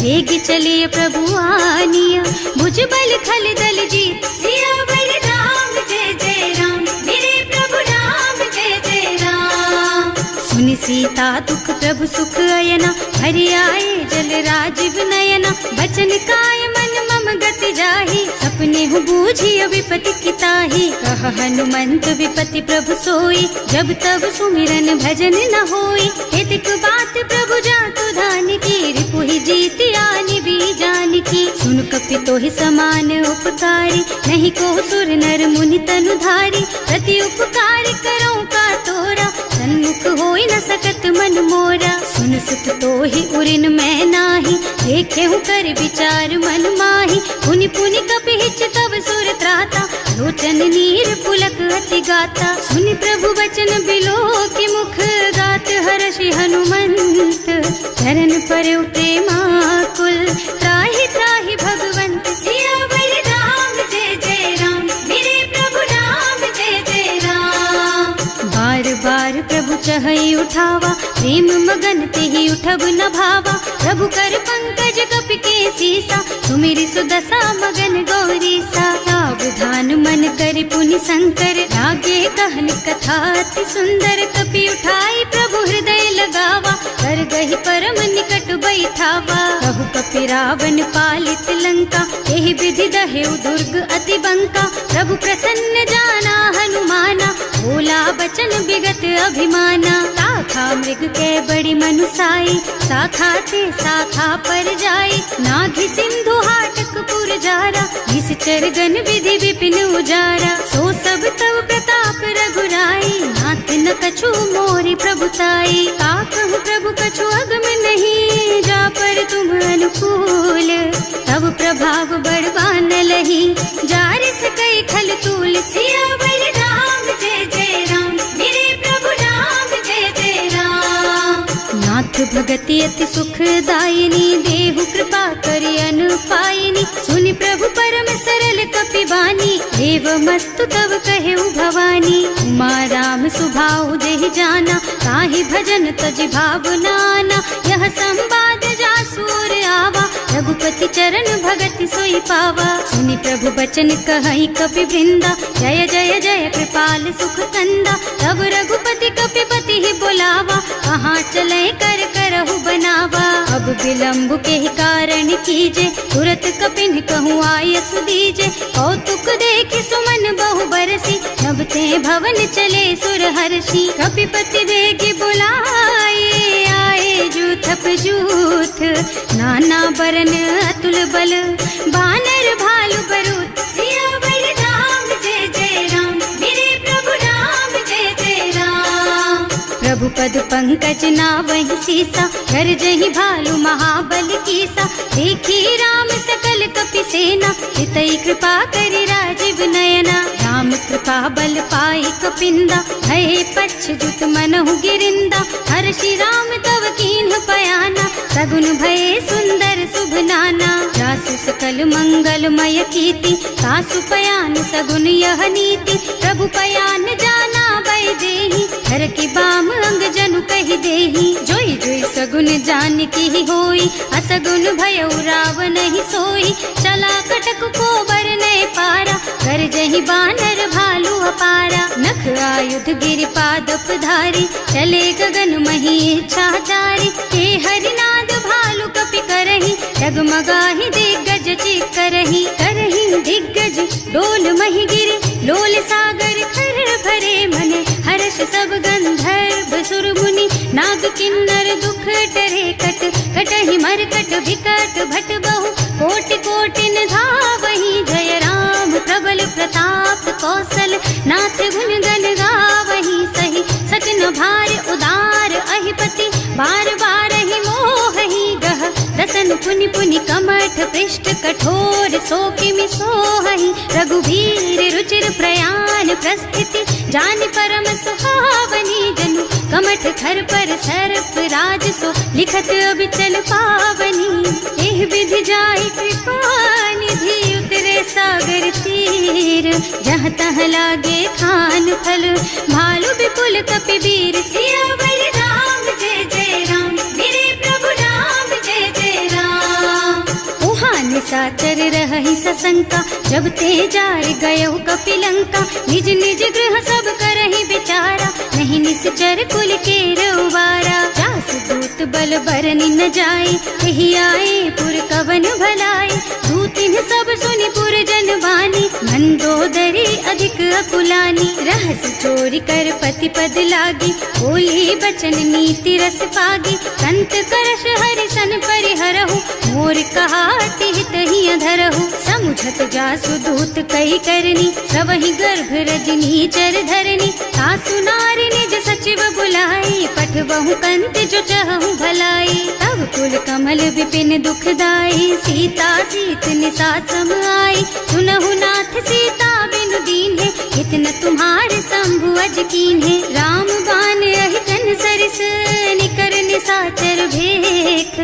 वेग चलिए प्रभु आनिया भुज बल खल दल जीत सुनि सीता दुख प्रभु सुख अयना, हरि आए जल राजीव नयना। बचन काय मन मम गति जाहि, सपने हूँ बूझी विपति किताही। कह हनुमंत विपति प्रभु सोई, जब तब सुमिरन भजन न होई। हेतिक बात प्रभु जातु धान की, रिपुहि जीति आनि भी जान की। सुन कपि तोहि समान उपकारी, नहीं को सुर नर मुनि तनु धारी। प्रति उपकार करो का तोरा, सन्मुख होई न सकत मन मोरा। सुन सुत तोहि उरिन मैं नाही, देखे हूँ कर विचार मन माही। पुनि पुनि कपि हिच तब सुर त्राता, लोचन नीर पुलक अति गाता। सुनि प्रभु बचन बिलो की मुख, गात हर्षि हनुमंत। चरण पर प्रेमाकुल, त्राहि त्राहि भगवंत। सियावर राम जय जय राम, मेरे प्रभु राम जय जय राम। बार बार प्रभु चहई उठावा, प्रेम मगन तेहि उठब न भावा। प्रभु कर पंकज कपि के सीसा, सुमिरि सुदशा मगन गौरी सा। सावधान मन करि पुनि शंकर, लागे कहन कथा अति सुंदर। कपि उठाई प्रभु हृदय लगावा, कर गहि परम निकट बैठावा। कहु कपि रावण पालित लंका, एहि विधि दहेउ दुर्ग अति बंका। प्रभु प्रसन्न जाना हनुमाना, बोला बचन विगत अभिमाना। शाखा मृग के बड़ी मनुसाई, शाखा ते शाखा पर जाई। नाघि सिंधु हाटक पुर जारा, निश्चर गण विधि विपिन उजारा। सो सब तव प्रताप रघुराई, नाथ न कछु मोरि प्रभुताई। का कहूँ प्रभु कछु अगम नहीं, जा पर तुम अनुकूल। तब प्रभाव बड़वान लही, जार सकई खल तूल। सियावर राम जय जय राम, मेरे प्रभु राम जय जय राम। नाथ भगति अति सुखदायिनी, देहु कृपा करि अनुपायिनी। सुनि प्रभु परम सरल कपि बानी, एवमस्तु तव कहेउ भवानी। उमा राम सुभाउ जेहि जाना, ताहि भजन तजि भावनाना। यह संवाद जासुर आवा, रघुपति चरण भगति सोई पावा। सुनि प्रभु बचन कहई कपि वृंदा, जय जय जय कृपाल सुख कंदा। तब रघुपति कपि पति ही बोलावा, कहाँ चले कर करहु बनावा। अब विलंब के ही कारण कीजे, तुरत कपिन कहूँ आयस दीजे। कौतुक देखि सुमन बहु बरसी, नभ ते भवन चले सुर हर्षि। कपिपति बेगी बुलाए, आए जूथप जूथ। नाना बरन अतुल बल, बानर भालु बरूथ। सियावर राम जय जय राम, मेरे प्रभु राम जय जय राम। प्रभु पद पंकज नावहि सीसा, कर जहि भालु महाबल कीसा। देखी राम सकल कपि सेना, हितई कृपा करि राजीव नयना। राम कृपा बल पाई कपिंदा, भय पच्छुत मनहु गिरिंदा। हर्षि राम तव कीन्ह पयाना, सगुन भये सुंदर शुभ नाना। जासु सकल मंगलमय कीर्ति, तासु पयान सगुन यह नीति। प्रभु पयान जाना वै देहि, हर की बाम अंग जनु कहि देहि। जोई जोई सगुन जान की होई, असगुन भयउ रावण ही सोई। चला कटक को बरनै पारा, कर जहि बानर भालु अपारा। नख आयुध गिरि पादप धारी, चले गगन मही इच्छा जारी। हे हरिनाद भालु कपि करहि, डगमगाहि दिग्गज चित करहि। करहि दिग्गज डोल मही गिरि, लोल सागर खर भरे मन। हर्ष सब गंधर्व सुर मुनि, नाग किन्नर दुख डरे कट। कटहि मरकट विकट भट बहु, कोटि कोटिन धावहि। जय राम प्रबल प्रताप कौशल, नाथ गुण गण गावहि। सही सजन भार उदार अहिपति, बार बार ही मोहि गह। रसन पुनि पुनि कमठ पृष्ठ, कठोर सोकिमि सोहहि। रघुवीर रुचिर प्रयाण प्रस्थिति, जानि परम सुहावनी। जनु कमठ खर पर सर्प राज सो, लिखत अबिचल पावनी। एह विधि जाहि कृपा निधि, उतरे सागर तीर। जहाँ तहाँ लागे खान फल, भालु विपुल कपि वीर। सियावर राम जय जय राम, मेरे प्रभु राम जय जय राम। उहाँ निशाचर रहहि सशंका, जब ते जार गयो कपि लंका। निज निज गृह सब करहि विचारा, नहीं निश्चर कुल के रउबारा। जास दूत बल बरनि न जाए, यही आए पुर कवन भलाई। दूतिन सब सुनि पुर जन बानी, मंदोदरी अधिक अकुलानी। रहस चोरी कर पति पद लागी, बोली बचन नीति रस पागी। संत करश हरि सन परिहरहु, मोर कहाति हित ही अधरहु। समुझत जासु दूत कही करनी, सबहि गर्भ रजनी चर धरनी। सासु नारी निज सचिव बुलाई, पठबहु कंत जो चहु भलाई। तब कुल कमल विपिन दुखदाई, सीता सीत निसा सम आई। सुनहु नाथ सीता बिनु दीन है, इतन तुम्हारे शंभु अज कीन है। राम बान अहितन सरिस, निकर निसाचर भेख।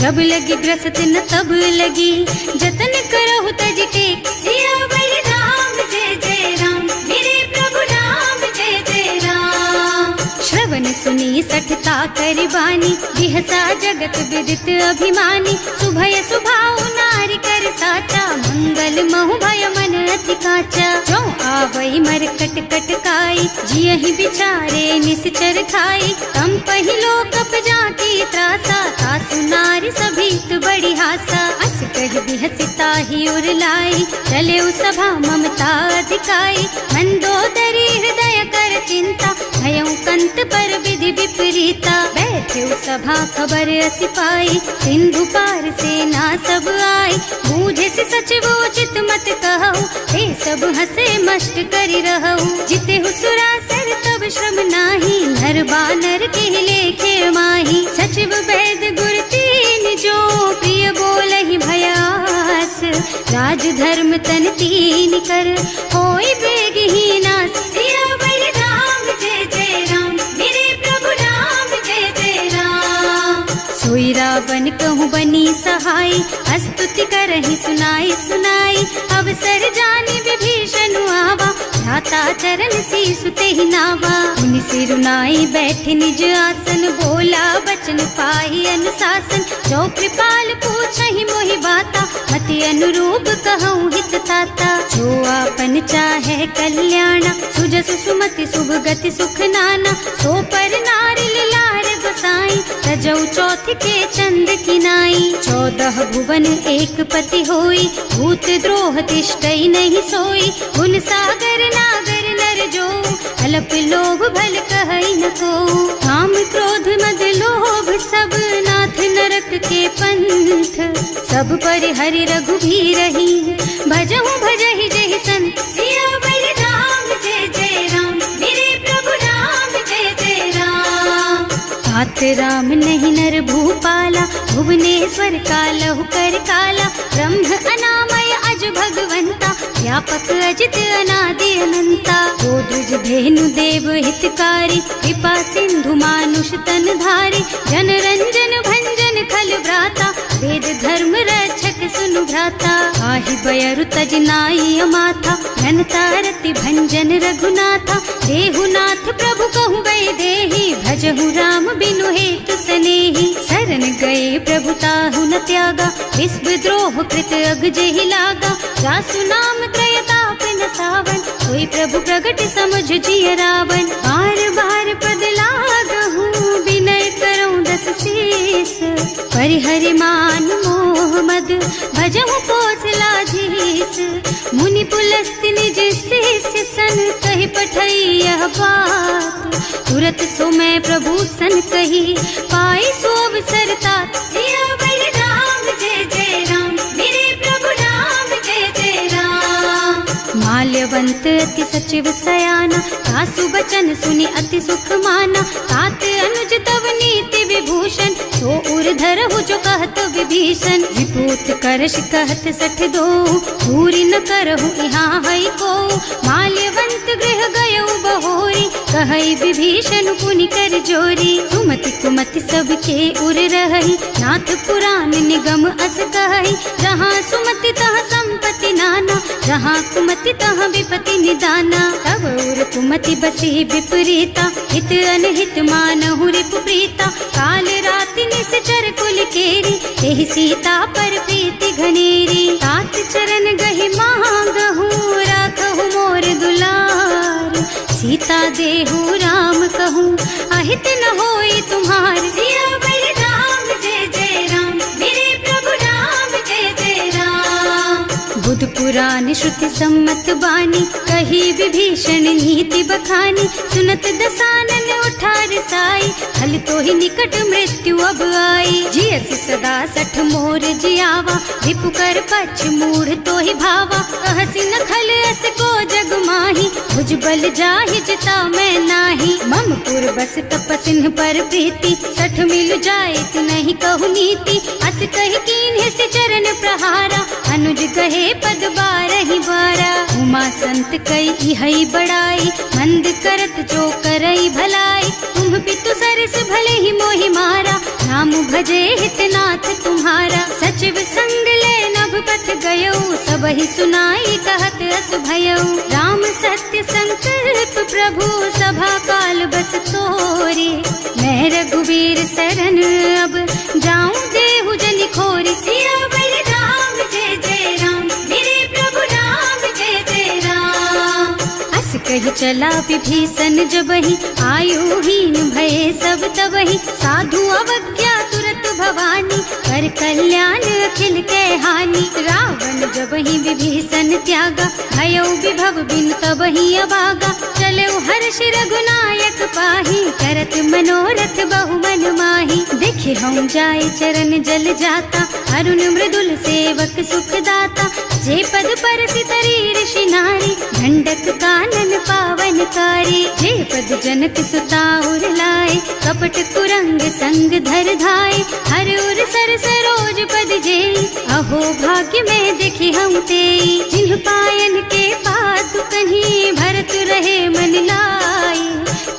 जब लगी ग्रसत न तब लगी, जतन करहु तज टेक। सियावर राम जय जय राम, मेरे प्रभु राम जय जय राम। श्रवण सुनी सठता कर बानी, बिहसा जगत विदित अभिमानी। सुभय सुभाव नारी कर साचा, मंगल महु भय मन अति काचा। जो आवई मर कट कट काई, जियहि बिचारे निश्चर खाई। तम पहिलो कप जाती त्रासा, सासु नारी सभीत बड़ी हासा। अस कह बिहसिता ही उर लाई, चले सभा ममता अधिकाई। मंदोदरी हृदय कर चिंता, भयउ कंत पर विधि विपरीता। बैठे सभा खबर असी पाई, सिंधु पार सेना सब आई। बूझे से सचिव उचित मत कहु, हे सब हसे मष्ट करि रहु। जिते हुसुरासर तब श्रम नाही, नर बानर के लेखे माही। सचिव वैद गुर तीन जो, प्रिय बोलहि भयास। राज धर्म तन तीन कर, होई बेगहि नास। सियावर राम जय जय राम, मेरे प्रभु राम जय जय राम। सोई रावण कहूँ बनी सहाय, स्तुति करहि सुनाई सुनाई। अवसर जानी विभीषण आवा, भ्राता चरण शीसु तेहि नावा। मुनि सिरुनाई बैठे निज आसन, बोला बचन पाई अनुशासन। जो कृपाल पूछहि मोहि बाता, मति अनुरूप कहूँ हित ताता। जो आपन चाहे कल्याणा, सुजस सुमति शुभ गति सुख नाना। सो पर नारी लार गोसाई, तजौ चौथ के चंद किनाई। 14 भुवन एक पति होई, भूत द्रोह तिष्ठई नहीं सोई। गुण सागर नागर नर जो, अल्प लोभ भल कहई न को। काम क्रोध मद लोभ सब, नाथ नरक के पंथ। सब पर हरि रघुबीरहि, भजहु भजहि जहि संत। सियावर राम जय जय राम, मेरे प्रभु राम जय जय राम। तात राम नहीं नर भूपाला, भुवनेश्वर कालहु कर काला। ब्रह्म अनामय अज भगवंता, व्यापक अजित अनादि अनंता। गोद्रुज धेनु देव हितकारी, कृपा सिंधु मानुष तन धारी। जन रंजन भंजन खल भ्राता, वेद धर्म रक्षक सुनु भ्राता। आहि बयरु तज नाई अमाथा, घनता रति भंजन रघुनाथा। देहुनाथ प्रभु कहु बै देहि, भजहु राम बिनु हेतु सनेहि। शरण गए प्रभु ताहु न त्यागा, विश्व द्रोह कृत अग जेहि लागा। जासु नाम त्रयताप न सावन, सोई प्रभु प्रगट समझ जिय रावण। बार बार पद लागहु, विनय करऊं दस शीस। परिहरि मान मोह मद, भजहु कौशलाधीश। मुनि पुलस्त्य निज शिष्य सन, कहि पठई यह बात। तुरत सो मैं प्रभु सन कही, पाई सो अवसर तात। सियावर राम जय जय राम, मेरे प्रभु राम जय जय राम। माल्यवंत अति सचिव सयाना, सासु बचन सुनि अति सुख माना। तात अनुज तव नीति विभूषण, सो उर धरहु जो कहत विभीषण। विभूत करश कहत सठ दो, पूरी न करहु यहाँ हई को। माल्यवंत गृह गयउ बहोरी, कहई विभीषण पुनि कर जोरी। सुमति कुमति सबके उर रही, नाथ पुराण निगम अस कहई। जहाँ सुमति तहाँ संपत्ति नाना, जहाँ कुमति तहाँ विपत्ति निदाना। तब उर कुमति बसी विपरीता, हित अनहित मानहु रिपु प्रीता। काल राति निश्चर कुल केरी, एहि सीता पर प्रीति घनेरी। तात चरण गहि मांगहु, राखहु मोर दुलार। सीता देहु राम कहु, सहित न होई तुम्हार। सियावर राम जय जय राम, मेरे प्रभु राम जय जय राम। बुध पुराण श्रुति सम्मत बानी, कही विभीषण नीति बखानी। सुनत दसानन उठार साई, हल तो ही निकट मृत्यु अब आई। जियसि सदा सठ मोर जियावा, रिपु कर पछ मूढ़ तो ही भावा। कहसि न खल अस को जग माही, भुज बल जाहि जिता मैं नाही। मम पुर बस तपसिन पर प्रीति, सठ मिल जाए तु नहीं कहु नीति। अस कहि कीन्ह से चरण प्रहारा, अनुज कहे पद बारहि बारा। उमा संत कई हई बड़ाई, मंद करत जो करई भलाई। तुम पितु सरस भले ही मोहि मारा, नाम भजे हितनाथ तुम्हारा। सचिव संग ले नभ पथ गयो, सबहि सुनाई कहत अस भयो। राम सत्य संकल्प प्रभु, सभा काल बस तोरे। मैं रघुवीर शरण अब, जाऊं देहु जनि खोरी। सियावर राम जय जय राम, मेरे प्रभु राम जय जय राम। अस कही चला विभीषण जबहि, आयुहीन भये सब तबहि। साधु अवज्ञा तुरत भवानी, कर कल्याण अखिल के हानि। रावण जबहि विभीषण त्यागा, भयो विभव बिनु तबहि अभागा। चलऊ हर्ष रघुनायक पाहि, करत मनोरथ बहु मन माहि। देखे हम जाय चरण जल जाता, अरुण मृदुल सेवक सुख दाता। जे पद परसि तरी ऋषि नारी, ढंडक कानन पावन कारी। जे पद जनक सुता उर लाए, कपट कुरंग संग धर धाय। हर उर सर सरोज पद जेई, अहो भाग्य में देखी हम तेई। जिन्ह पायन के पातु कहीं, भरत रहे मन लाई।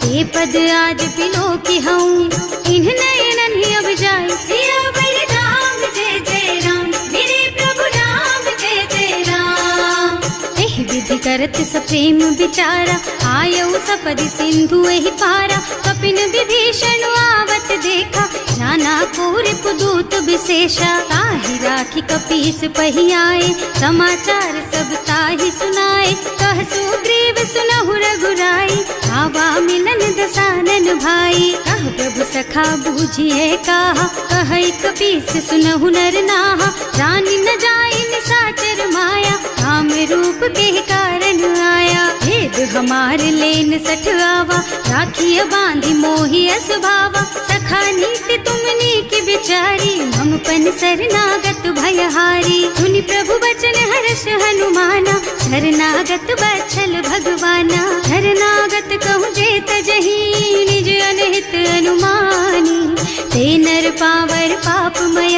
ते पद आज बिलो की हूँ, इन्ह नयनन ही अब जाए। सियावर राम जय जय राम, मेरे प्रभु राम जय जय राम। एहि विधि करत सप्रेम विचारा, आयऊ सपदि सिंधु एहि पारा। कपिन विभीषण आवत देखा, जाना कोरि पुदूत विशेषा। ताहि राखी कपीस पहि आए, समाचार सब ताहि सुनाए। कह सुग्रीव सुनहु रघुराई, आवा मिलन दसानन भाई। कह प्रभु सखा बूझिए काहा, कहै कपीस सुनहु नर नाहा। जानि न जाय निसाचर माया, काम रूप के कारण आया। भेद हमार लेन सठ आवा, राखिय बांधि मोहि असभावा। सखा नीति तुमनी की बिचारी, मम पन शरणागत भयहारी। सुनि प्रभु बचन हर्ष हनुमाना, शरणागत बत्सल भगवाना। शरणागत कहूँ जे तजहि, निज अनहित अनुमानी। ते नर पावर पापमय,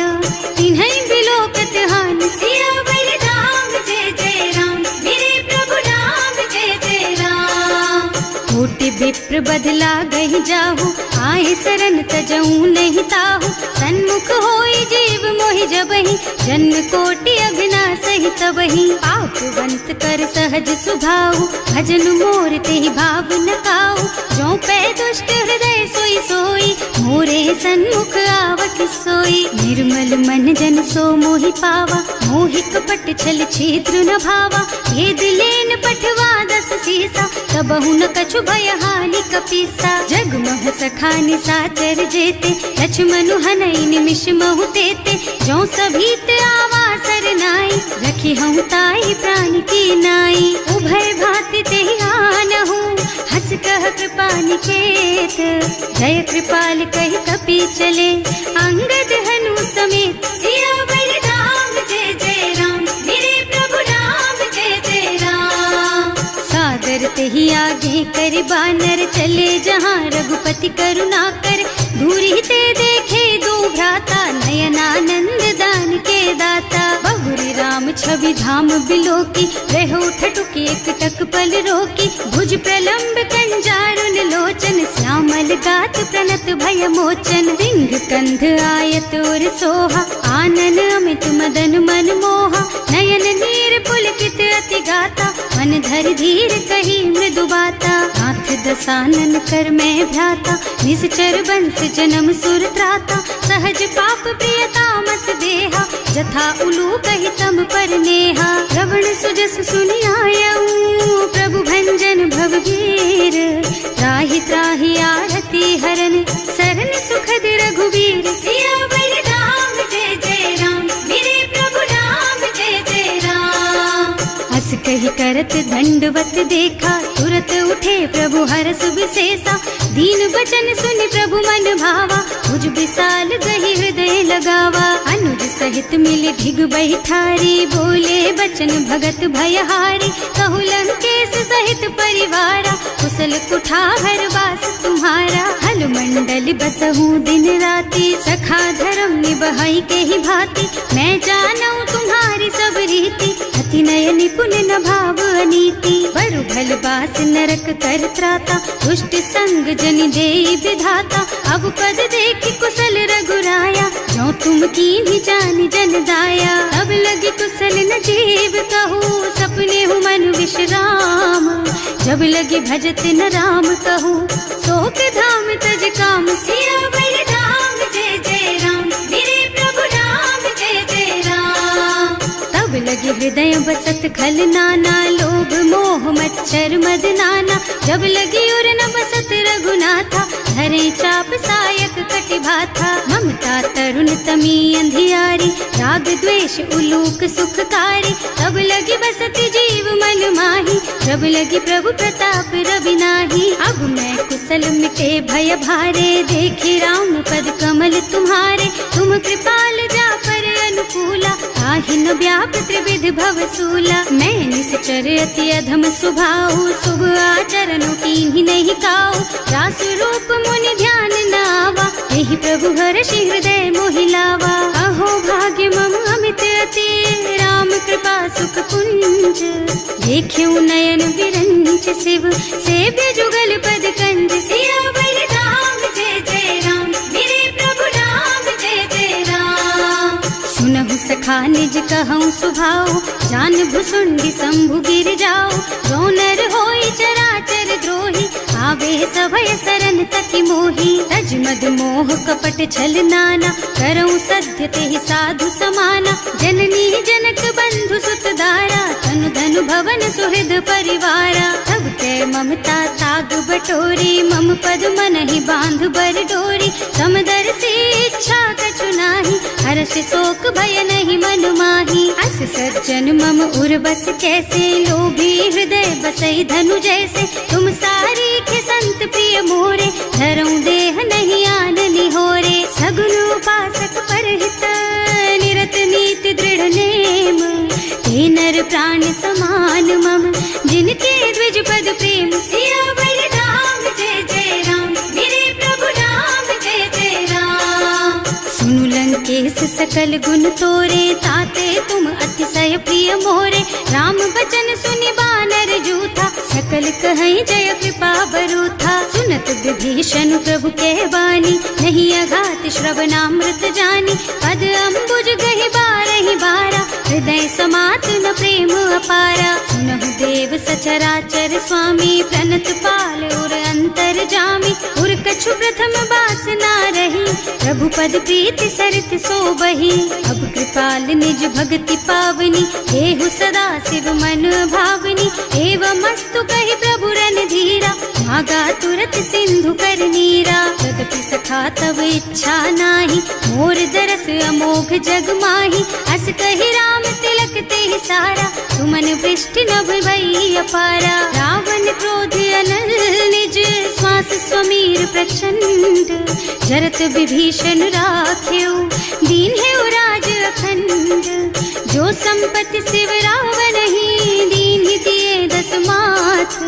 तिन्है बिलोकत हानि। सियावर राम जय जय राम, मेरे प्रभु राम जय जय राम। कोटि विप्र बदला गहि जाहु, आए शरण तजऊ नहीं ताहु। सन्मुख होई जीव मोहि जबहि, जन्म कोटि अभिनाशहि तबहि। पापवंत कर सहज सुभाऊ, भजन मोर तेहि भाव न काऊ। जो पै दुष्ट हृदय सोई सोई, मोरे सन्मुख आवत सोई। निर्मल मन जन सो मोहि पावा, मोहि कपट छल छिद्र न भावा। भेद लेन पठवा दस सीसा, तबहु न कछु भय हानि कपीसा। जग महु सखा निसाचर जेते, लक्ष्मणु हनई निमिष महु तेते। जो सभीत आवा सरनाई, रखी हूँ ताई प्राण की नाई। उभय भांति तेहि आनहु, हस कह कृपा निकेत। जय कृपाल कहि कपि चले, अंगद हनु समेत। सियावर राम जय जय राम, मेरे प्रभु राम जय जय राम। सादर तेहि आगे कर बानर, चले जहाँ रघुपति करुणा कर। दूरी ते देखे दो भ्राता, नयनानंद दान के दाता। बहुरी राम छवि धाम बिलोकी, रहो ठटुकी एक टक पल रोकी। भुज प्रलंब कंजारुन लोचन, श्यामल गात प्रणत भय मोचन। सिंह कंध आयत और सोहा, आनन अमित मदन मन मोहा। नयन नीर पुलकित अति गाता, मन धर धीर कही मृदु बाता। हाथ दसानन कर में भ्राता, निश्चर बंस जन्म सुर त्राता। सहज पाप प्रिय तामस देहा, जथा उलू कहि तम पर नेहा। श्रवण सुजस सुनि आयऊ, प्रभु भंजन भव भीर। त्राहि त्राहि आरती है कारण सरन सुखद रघुवीर। सियावर राम जय जय राम, मेरे प्रभु राम जय जय राम। अस कही करत दंडवत देखा, तुरत उठे प्रभु हरस विशेषा। दीन बचन सुनि प्रभु मन भावा, मुझ विशाल गही हृदय लगावा। अनुज सहित मिली ढिग बैठारी, बोले बचन भगत भयहारी। कहु लंकेश सहित परिवारा, कुशल कुठार वास तुम्हारा। हल मंडल बसहु दिन राति, सखा धर्म निबहई के ही भांति। मैं जानऊ तुम्हारी सब रीति, अति नय निपुण न भाव अनीति। बरु भल बास नरक कर त्राता, दुष्ट संग जन देई विधाता। अब पद देखि कुशल रघुराया, जो तुम कीन्ही जानि जन दाया। अब लगी कुशल न जीव कहूँ, सपने हूँ मन विश्राम। जब लगी भजत न राम कहूँ, शोक धाम तज काम। सियावर राम जय जय राम, मेरे प्रभु राम जय जय राम। तब लगी हृदय बसत खल नाना, लोभ मोह मच्छर मद नाना। जब लगी उर न बसत रघुनाथा, धरे चाप सायक कटि भाथा। ममता तरुण तमी अंधियारी, राग द्वेष उलूक सुखकारी। तब लगी बसती जीव मन माही, जब लगी प्रभु प्रताप रवि नाही। अब मैं कुशल मिटे भय भारे, देखे राम पद कमल तुम्हारे। तुम कृपाल जा पर अनुकूला, ताहि न व्याप त्रिविध भवसूला। मैं निश्चर अति अधम स्वभाव, शुभ आचरणों कीन्ही नहीं काऊ। रास रूप मुनि ध्यान न आवा, यही प्रभु हर्षि हृदय मोहि लावा। अहो भाग्य मम अमित अति, राम कृपा सुख पुंज। देख्यऊ नयन विरंच शिव, सेव्य जुगल पद कंज। सियावर राम जय जय राम, मेरे प्रभु राम जय जय राम। सुनहु सखा निज कहऊँ सुभाऊ, जान भुसुंडी शंभु गिर जाओ। जो नर होई चराचर द्रोही, आवे सभय सरन तकी मोही। तज मद मोह कपट छल नाना, करऊँ सत्य तेहि साधु समाना। जननी जनक बंधु सुत दारा, तनु धनु भवन सुहृद परिवारा। तब के ममता ताग बटोरी, मम पद मनहि बांध बर डोरी। समदर्शी इच्छा कछु नाही, हर्ष शोक भय नहीं मन माही। अस सज्जन मम उर बस कैसे, लोभी हृदय बसई धनु जैसे। तुम सारी के संत प्रिय मोरे, धरऊँ देह नहीं आन निहोरे। सगुन उपासक परहित, निरत नीति दृढ़ नेम। हे नर प्राण समान मम, जिनके द्विज पद प्रेम। सियावर राम जय जय राम, मेरे प्रभु राम जय जय राम। सुनु लंकेश सकल गुण तोरे, ताते तुम अतिशय प्रिय मोरे। राम बचन सुनि बानर जूथा, सकल कहई जय कृपा बरूथा। सुनत विभीषण प्रभु के बानी, नहीं अघात श्रवणामृत जानी। पद अम्बुज गहि बारहि बारा, हृदय समात न प्रेम अपारा। सुनहु देव सचराचर स्वामी, प्रणत पाल उर अंतर जामी। उर कछु प्रथम बास ना रही, प्रभु पद प्रीति सरित सोबही। अब कृपाल निज भक्ति पावनी, देहु सदा शिव मन भावनी। एवं मस्तु कहि प्रभु रन धीरा, मागा तुरत सिंधु कर नीरा। तदपि सखा तब इच्छा नाही, मोर दरस अमोघ जग माही। अस कहि राम तिलक तेहि सारा, सुमन वृष्टि नभ भई अपारा। रावण क्रोध अनल निज, श्वास स्वमीर प्रचंड। जरत विभीषण राख्यो, दीन्हेउ राज अखंड। जो संपत्ति शिव रावण ही, दीन्हि दिए दस माथ।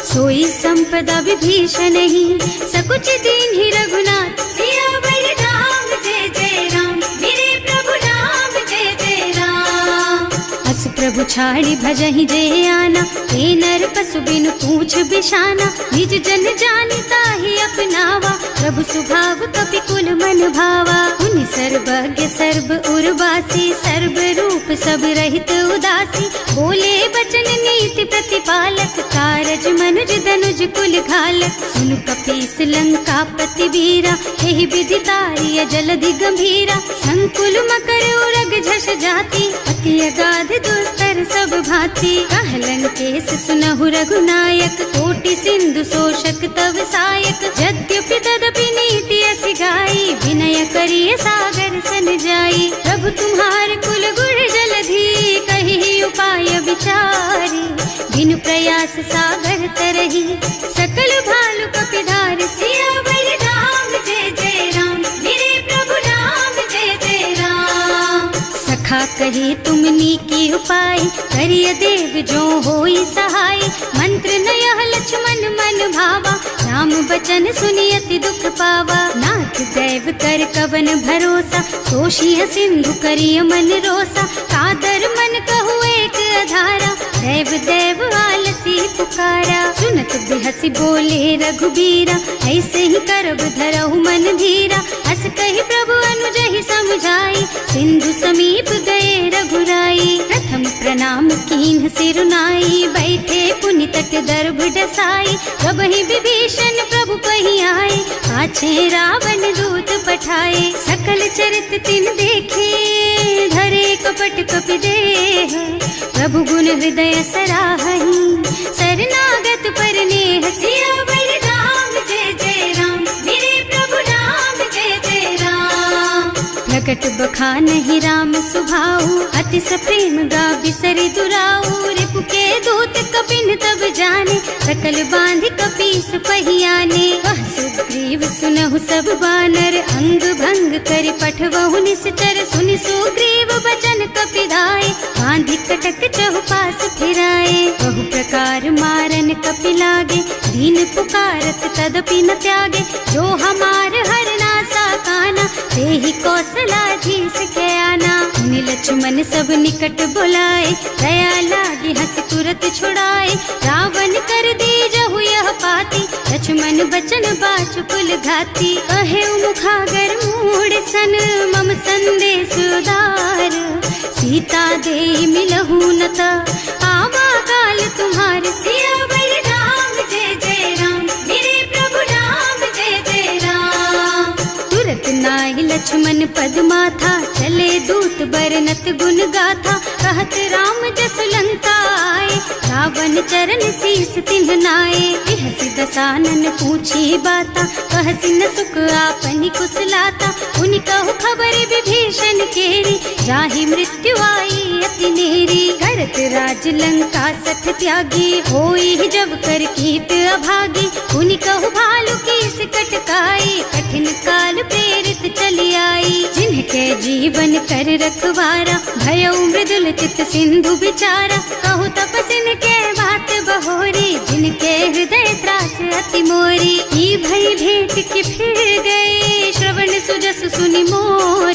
सोई संपदा विभीषण ही, सकुच दीन्हि रघुनाथ। सियावर राम जय जय राम, मेरे प्रभु राम जय जय राम। अस प्रभु छाड़ी भजहि जय आना, हे नर पशु बिनु पूछ बिशाना। निज जन जानि ताहि अपनावा, प्रभु सुभाव कपि कुल मन भावा। उनि सर्वज्ञ सर्व उर्वासी, सर्व रूप सब रहित उदासी। बोले बचन नीति प्रतिपालक, कारज मनुज धनुज कुल घालक। सुनु कपीस लंका पति वीरा, एहि विधि तारिय जलधि गंभीरा। संकुल मकर उरग झष जाति, अति अगाध दुस्तर सब भांति। कह लंकेश सुनहु रघुनायक, कोटि सिंधु शोषक तव सायक। यद्यपि तदपि तुम्हार कुल गुण जलधि, कही उपाय विचारी, बिनु प्रयास सागर तरही, सकल भालु कपिधार, सियावर राम जय जय राम, मेरे प्रभु राम जय जय राम। सखा कहे तुमनी की उपाय, करिय देव जो होई सहाय, मंत्र नयह लक्ष्मण मन भावा, राम बचन सुनि अति दुख पावा। नाथ दैव कर कवन भरोसा, सोषिय सिंधु करिय मन रोसा, कादर मन कहु एक अधारा, देव देव आलसी पुकारा। सुनत बिहसी बोले रघुबीरा, ऐसे ही करब धरहु मन धीरा, हस कही प्रभु अनुजहि समझाई, सिंधु समीप गए रघुराई। प्रथम प्रणाम कीन्ह सिरुनाई, बैठे पुनि तट दर्भ डसाई, कबहि विभीषण प्रभु पही आए, पाछे रावण दूत पठाए। सकल चरित तिन देखे, धरे कपट कपि देह, प्रभु गुण हृदय सराहहि, शरणागत पर नेह, सियावर राम जय जय राम, मेरे प्रभु राम जय जय राम। प्रकट बखानहि राम सुभाऊ, अति सप्रेम गा बिसरि दुराऊ, रिपु के दूत कपिन तब जाने, सकल बांध कपीस पहियाने। वह सुग्रीव सुनहु सब बानर, अंग भंग कर पठवहु निश्चर, सुनि सुग्रीव बचन कपिधाय, बांधि कटक चहुपास फिराए। बहु प्रकार मारन कपि लागे, दीन पुकारत तदपि न त्यागे, जो हमार हरना साकाना, तेहि कौशलाधीश के आना। मुनि लक्ष्मण सब निकट बुलाए, दया लागी हंस तुरत छुड़ाए, रावण कर दीजहु यह पाती, लक्ष्मण बचन बाचुकुल घाती। कहे मुखागर मूढ़ सन, मम संदेश उदार, सीता दे मिलहु नता, आवा काल तुम्हार, सियावर राम जय जय राम, मेरे प्रभु राम जय जय राम। तुरत नाहि लक्ष्मण पद माथा, चले दूत बरनत गुण गाथा, कहत राम जस लंका आए, रावण चरण शीस तिन्ह नाए। बिहसि दसानन पूछी बाता, कहसि न सुख आपनि कुशलाता, उनि कहु खबर विभीषण केरी, जाहि मृत्यु आई अति नेरी। करत राज लंका सठ त्यागी, होई जब कर कीट अभागी, उनि कहु भालु कीस कटकाई, कठिन काल प्रेरित चली आई। जिनके जीवन कर रखवारा, भयउ मृदुल चित सिंधु बिचारा, कहु तपसिन के बात बहोरी, जिनके हृदय त्रास अति मोरी। की भई भेंट कि फिर गए, श्रवण सुजस सुनि मोर,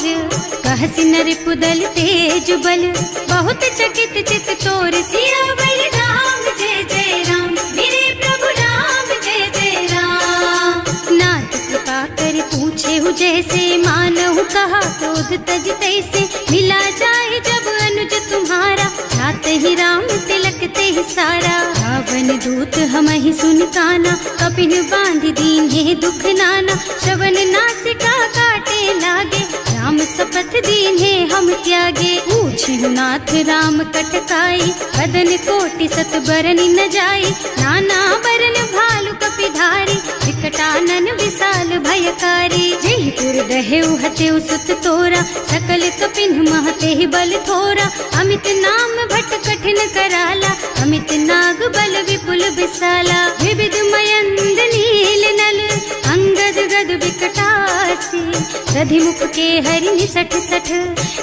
कहसि नर पुदल तेज बल, बहुत चकित चित तोर, सियावर राम जय जय राम, मेरे प्रभु राम जय जय राम। नाथ कृपा कर पूछे हु जैसे, मानहु कहा क्रोध तज तैसे, मिला जाए जब अनुज तुम्हारा, जात ही राम तिलक ते सारा। रावण दूत हमहि सुन काना, कपिन बांध दीन्हे दुख नाना, श्रवण नासिका काटे लागे, राम शपथ दीन्हे हम त्यागे। पूछिहु नाथ राम कटकाई, बदन कोटि सत बरनि न जाई, नाना बरन भालु कपिधारी, विकटानन विशाल भयकारी। जेहि पुर दहेउ हतेउ सुत तोरा, सकल कपिन महते बल थोरा, अमित नाम भट कठिन कराला, अमित नाग बल विपुल विशाला। विविध मयंद नील नल, अंगद गद विकटासी, दधिमुख के हरि निसठ सठ,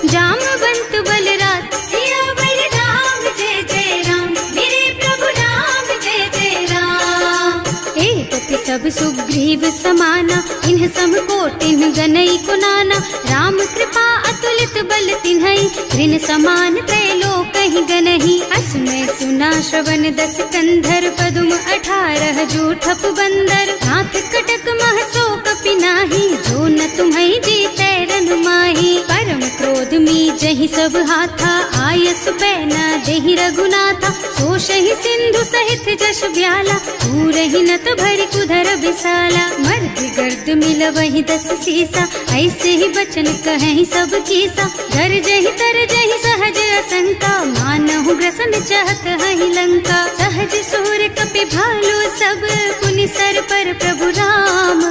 जामवंत बलराज, सियावर राम जय जय राम, मेरे प्रभु राम जय जय राम। एक सब सुग्रीव समाना, इन्ह सम कोटिन गनई कुनाना, राम कृपा अतुलित बल तिन्हई, ऋण समान त्रैलोक ही गनहि। असमय सुना श्रवण दस कंधर, पदुम 18 जूठप बंदर, हाथ कटक महसो कपि नाही, जो न तुम्हई जीतै रन माही। परम क्रोध मी जहि सब हाथा, आयस पैना देहि रघुनाथा, सोषहि सिंधु सहित जश ब्याला, पूरहि नत भरि कुधर विशाला। मर्द गर्द मिलवहि 10 सीसा, ऐसे ही बचन कहें सब कीसा, गरजहि तरजहि सहज असंका, मानहु ग्रसन चाहत हहि लंका। सहज सूर कपि भालु सब, पुनि सर पर प्रभु राम,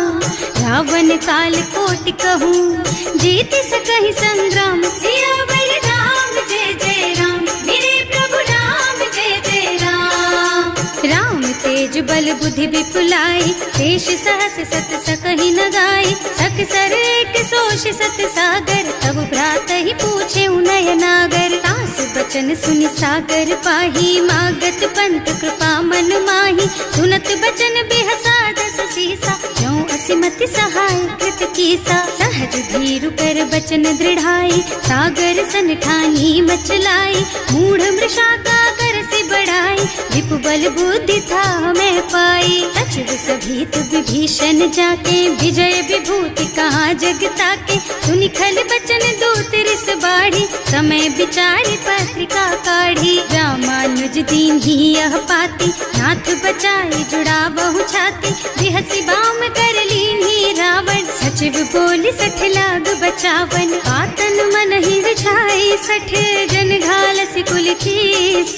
रावण काल कोटि कहूँ, जीति सकहि संग्राम, सियावर राम जय जय राम, मेरे प्रभु राम जय जय राम। राम तेज बल बुद्धि विपुलाई, शेष सहस सत सकहि न गाई। सक सर एक सोष सत सागर, तब भ्रात ही पूछे उनय नागर। तास बचन सुनि सागर पाही, मागत पंत कृपा मन माही। सुनत बचन बिहसा दस सीसा, ज्यों असिमति सहाय कृत कीसा। सहज धीरु कर बचन दृढ़ाई, सागर सन ठानी मचलाई। मूढ़ मृषा का कर से बढ़ाई, विपु बल बुद्धि था मैं पाई। सचिव सभीत विभीषण जाके, विजय विभूति कहाँ जग ताके। सुनि खल बचन दूत रिस बाढ़ी, समय विचारि पत्रिका काढ़ी। रामानुज दीन ही यह पाती, नाथ बचाई जुड़ा बहु छाती। बिहसी बाम कर लीन्ही रावण, सचिव बोली सठ लाग बचावन। आतन मन ही रिझाई सठ, जन घालसी कुल कीस।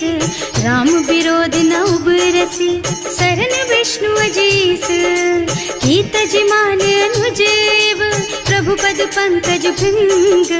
राम विरोध न उबरसी, शरण विष्णु अजीस। कीत जिमान अनुजेव, प्रभु पद पंकज भृंग।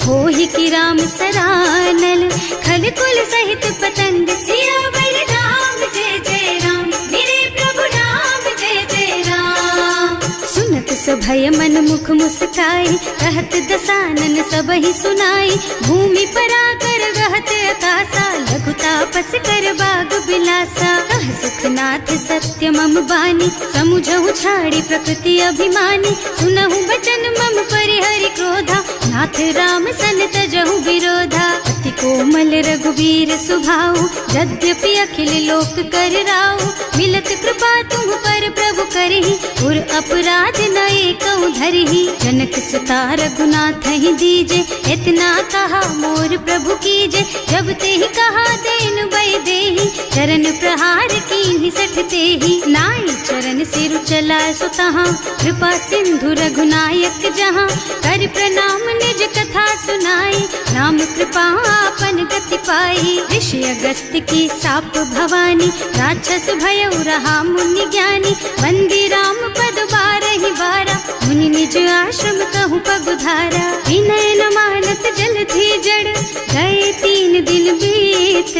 होहि की राम सरानल, खल कुल सहित पतंग। सियावर राम जय जय राम, मेरे प्रभु राम जय जय राम। सुनत सभय मन मुख मुस्काई, कहत दसानन सबहि सुनाई। भूमि पराकर गहत आकाशा, लघु तापस कर बाग बिलासा। कह सुखनाथ सत्य मम बानी, समुझहु छाड़ी प्रकृति अभिमानी। सुनहु बचन मम परिहरि क्रोधा, नाथ राम सन तजहु विरोधा। अति कोमल रघुवीर सुभाऊ, यद्यपि अखिल लोक कर राऊ। मिलत कृपा तुम पर प्रभु करहि, उर अपराध न एकौ धरहि। जनक सुता रघुनाथ ही दीजे, इतना कहा मोर प्रभु कीजे। जब ते ही कहा देन बय देहि, चरण प्रहार कीन्हि सठ तेहि। नाई चरण सिरु चला सुतहाँ, कृपा सिंधु रघुनायक जहाँ। कर प्रणाम निज कथा सुनाई, नाम कृपा आपन गति पाई। ऋषि अगस्त की साप भवानी, राक्षस भयउ रहा मुनि ज्ञानी। वंदी राम पद बारहि बारा, मुनि निज आश्रम कहु पगुधारा। विनय न मानत जल थी जड़, गए 3 दिन बीत।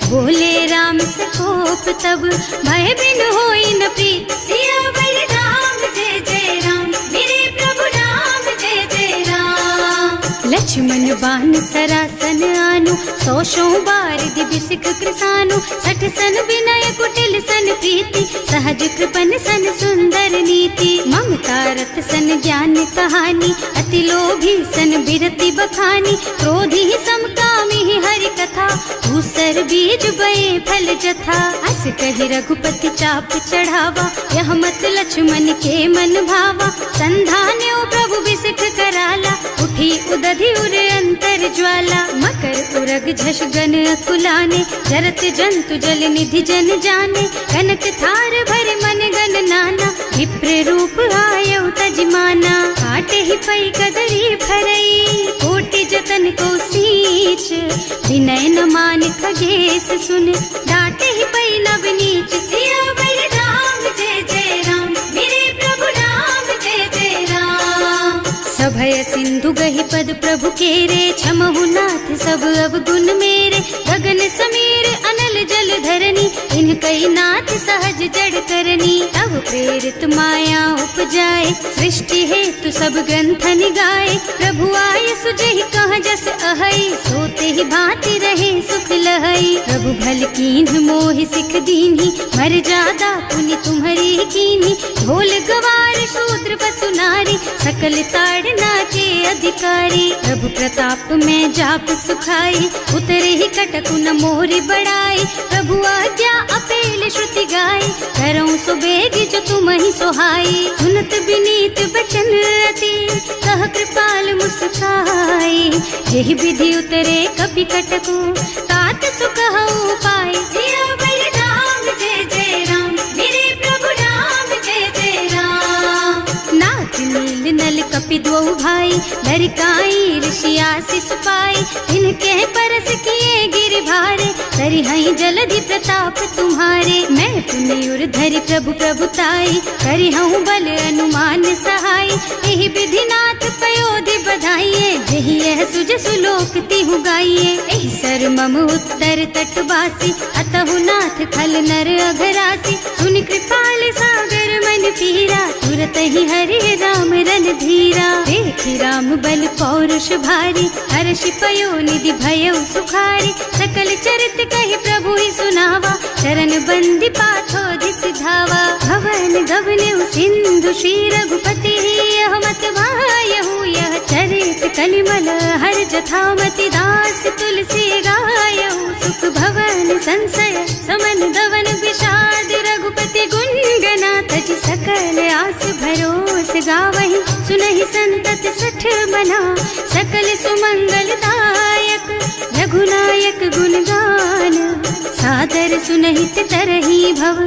बोले राम सकोप तब, भय बिन होई न प्रीत। सियावर राम जय जय राम, मेरे प्रभु राम जय जय राम। लक्ष्मण बान सरासन आनु, 100 बार दिव्य सिख कृसानु। 60 सन विनय कुटिल सन प्रीति, सहज कृपन सन सुंदर नीति। ममता रत सन ज्ञान कहानी, अति लोभी सन बिरति बखानी। क्रोधी समकामी हरि कथा, दूसर बीज बये फल जथा। अस कहि रघुपति चाप चढ़ावा, यह मत लक्ष्मण के मन भावा। संधान्यो प्रभु बिसिख कराला, उठी उदधि उर अंतर ज्वाला। मकर उरग झष गन अकुलाने, जरत जंतु जल निधि जन जाने। कनक थार भर मन गन नाना, विप्र रूप आयौ तजमाना। काटे ही पै कदरी भरई, कोटि जतन को सींच। विनय न मान खगेश सुन, डांटे ही पै नव नीच। सियावर राम जय जय राम, मेरे प्रभु राम जय जय राम। सभय सिंधु गहि पद प्रभु केरे, क्षमहु नाथ सब अवगुण मेरे। गगन समीर अनल जल धरनी, इनकई नाथ सहज जड़ करनी। तब प्रेरित माया उपजाए, सृष्टि हेतु सब ग्रंथन गाए। प्रभु आय सुजहि कह जस अहै, सोते ही भांति रहे सुख लहै। प्रभु भल कीन्ह मोहि सिख दीन्ही, मर्यादा पुनि तुम्हरी कीन्ही। ढोल गवार शूद्र पशु नारी, सकल ताड़ना के अधिकारी। प्रभु प्रताप में जाप सुखाई, उतरे ही कटकु न मोरि बड़ाई। प्रभु आज्ञा अपेल श्रुति गाई, करऊं सुबेग जो तुम ही सोहाई। सुनत विनीत बचन अति, कह कृपाल मुस्काई। यही विधि उतरे कपि कटकु, तात सुकहु पाई। सियावर राम जय जय राम, मेरे प्रभु राम जय जय राम। नाथ नील नल कपि द्वौ भाई, लरिकाई ऋषि आशीष पाई। इनके परस किए गिर भारे, तरि हई जलधि प्रताप तुम्हारे। मैं पुनि उर धरि प्रभु प्रभुताई, करि हूँ बल अनुमान सहाय। यही विधि नाथ पयोधि बधाइए, जही सुलोक तिहु गाइए। एहि सर मम उत्तर तटवासी, अतहु नाथ खल नर अघरासी। सुनि कृपाल सागर मन पीरा, तुरत ही हरि राम रन धीरा। देखि राम बल पौरुष भारी, हर्षि पयो निधि भयउ सुखारी। सकल चरित कहि प्रभु ही सुनावा, चरण बंदी पाथो सिधावा। भवन गवनेउ सिंधु श्री रघुपति, यह मत वायहु यह चरित कलिमल हर जथामति। दास तुलसी गायहु, सुख भवन संशय समन दवन विषाद। रघुपति गुण गना तज सकल आस भरोस गावहि। सुनहि संतत सठ मना, सकल सुमंगल दायक। रघुनायक गुण गान, सादर सुनहित तरहि भव।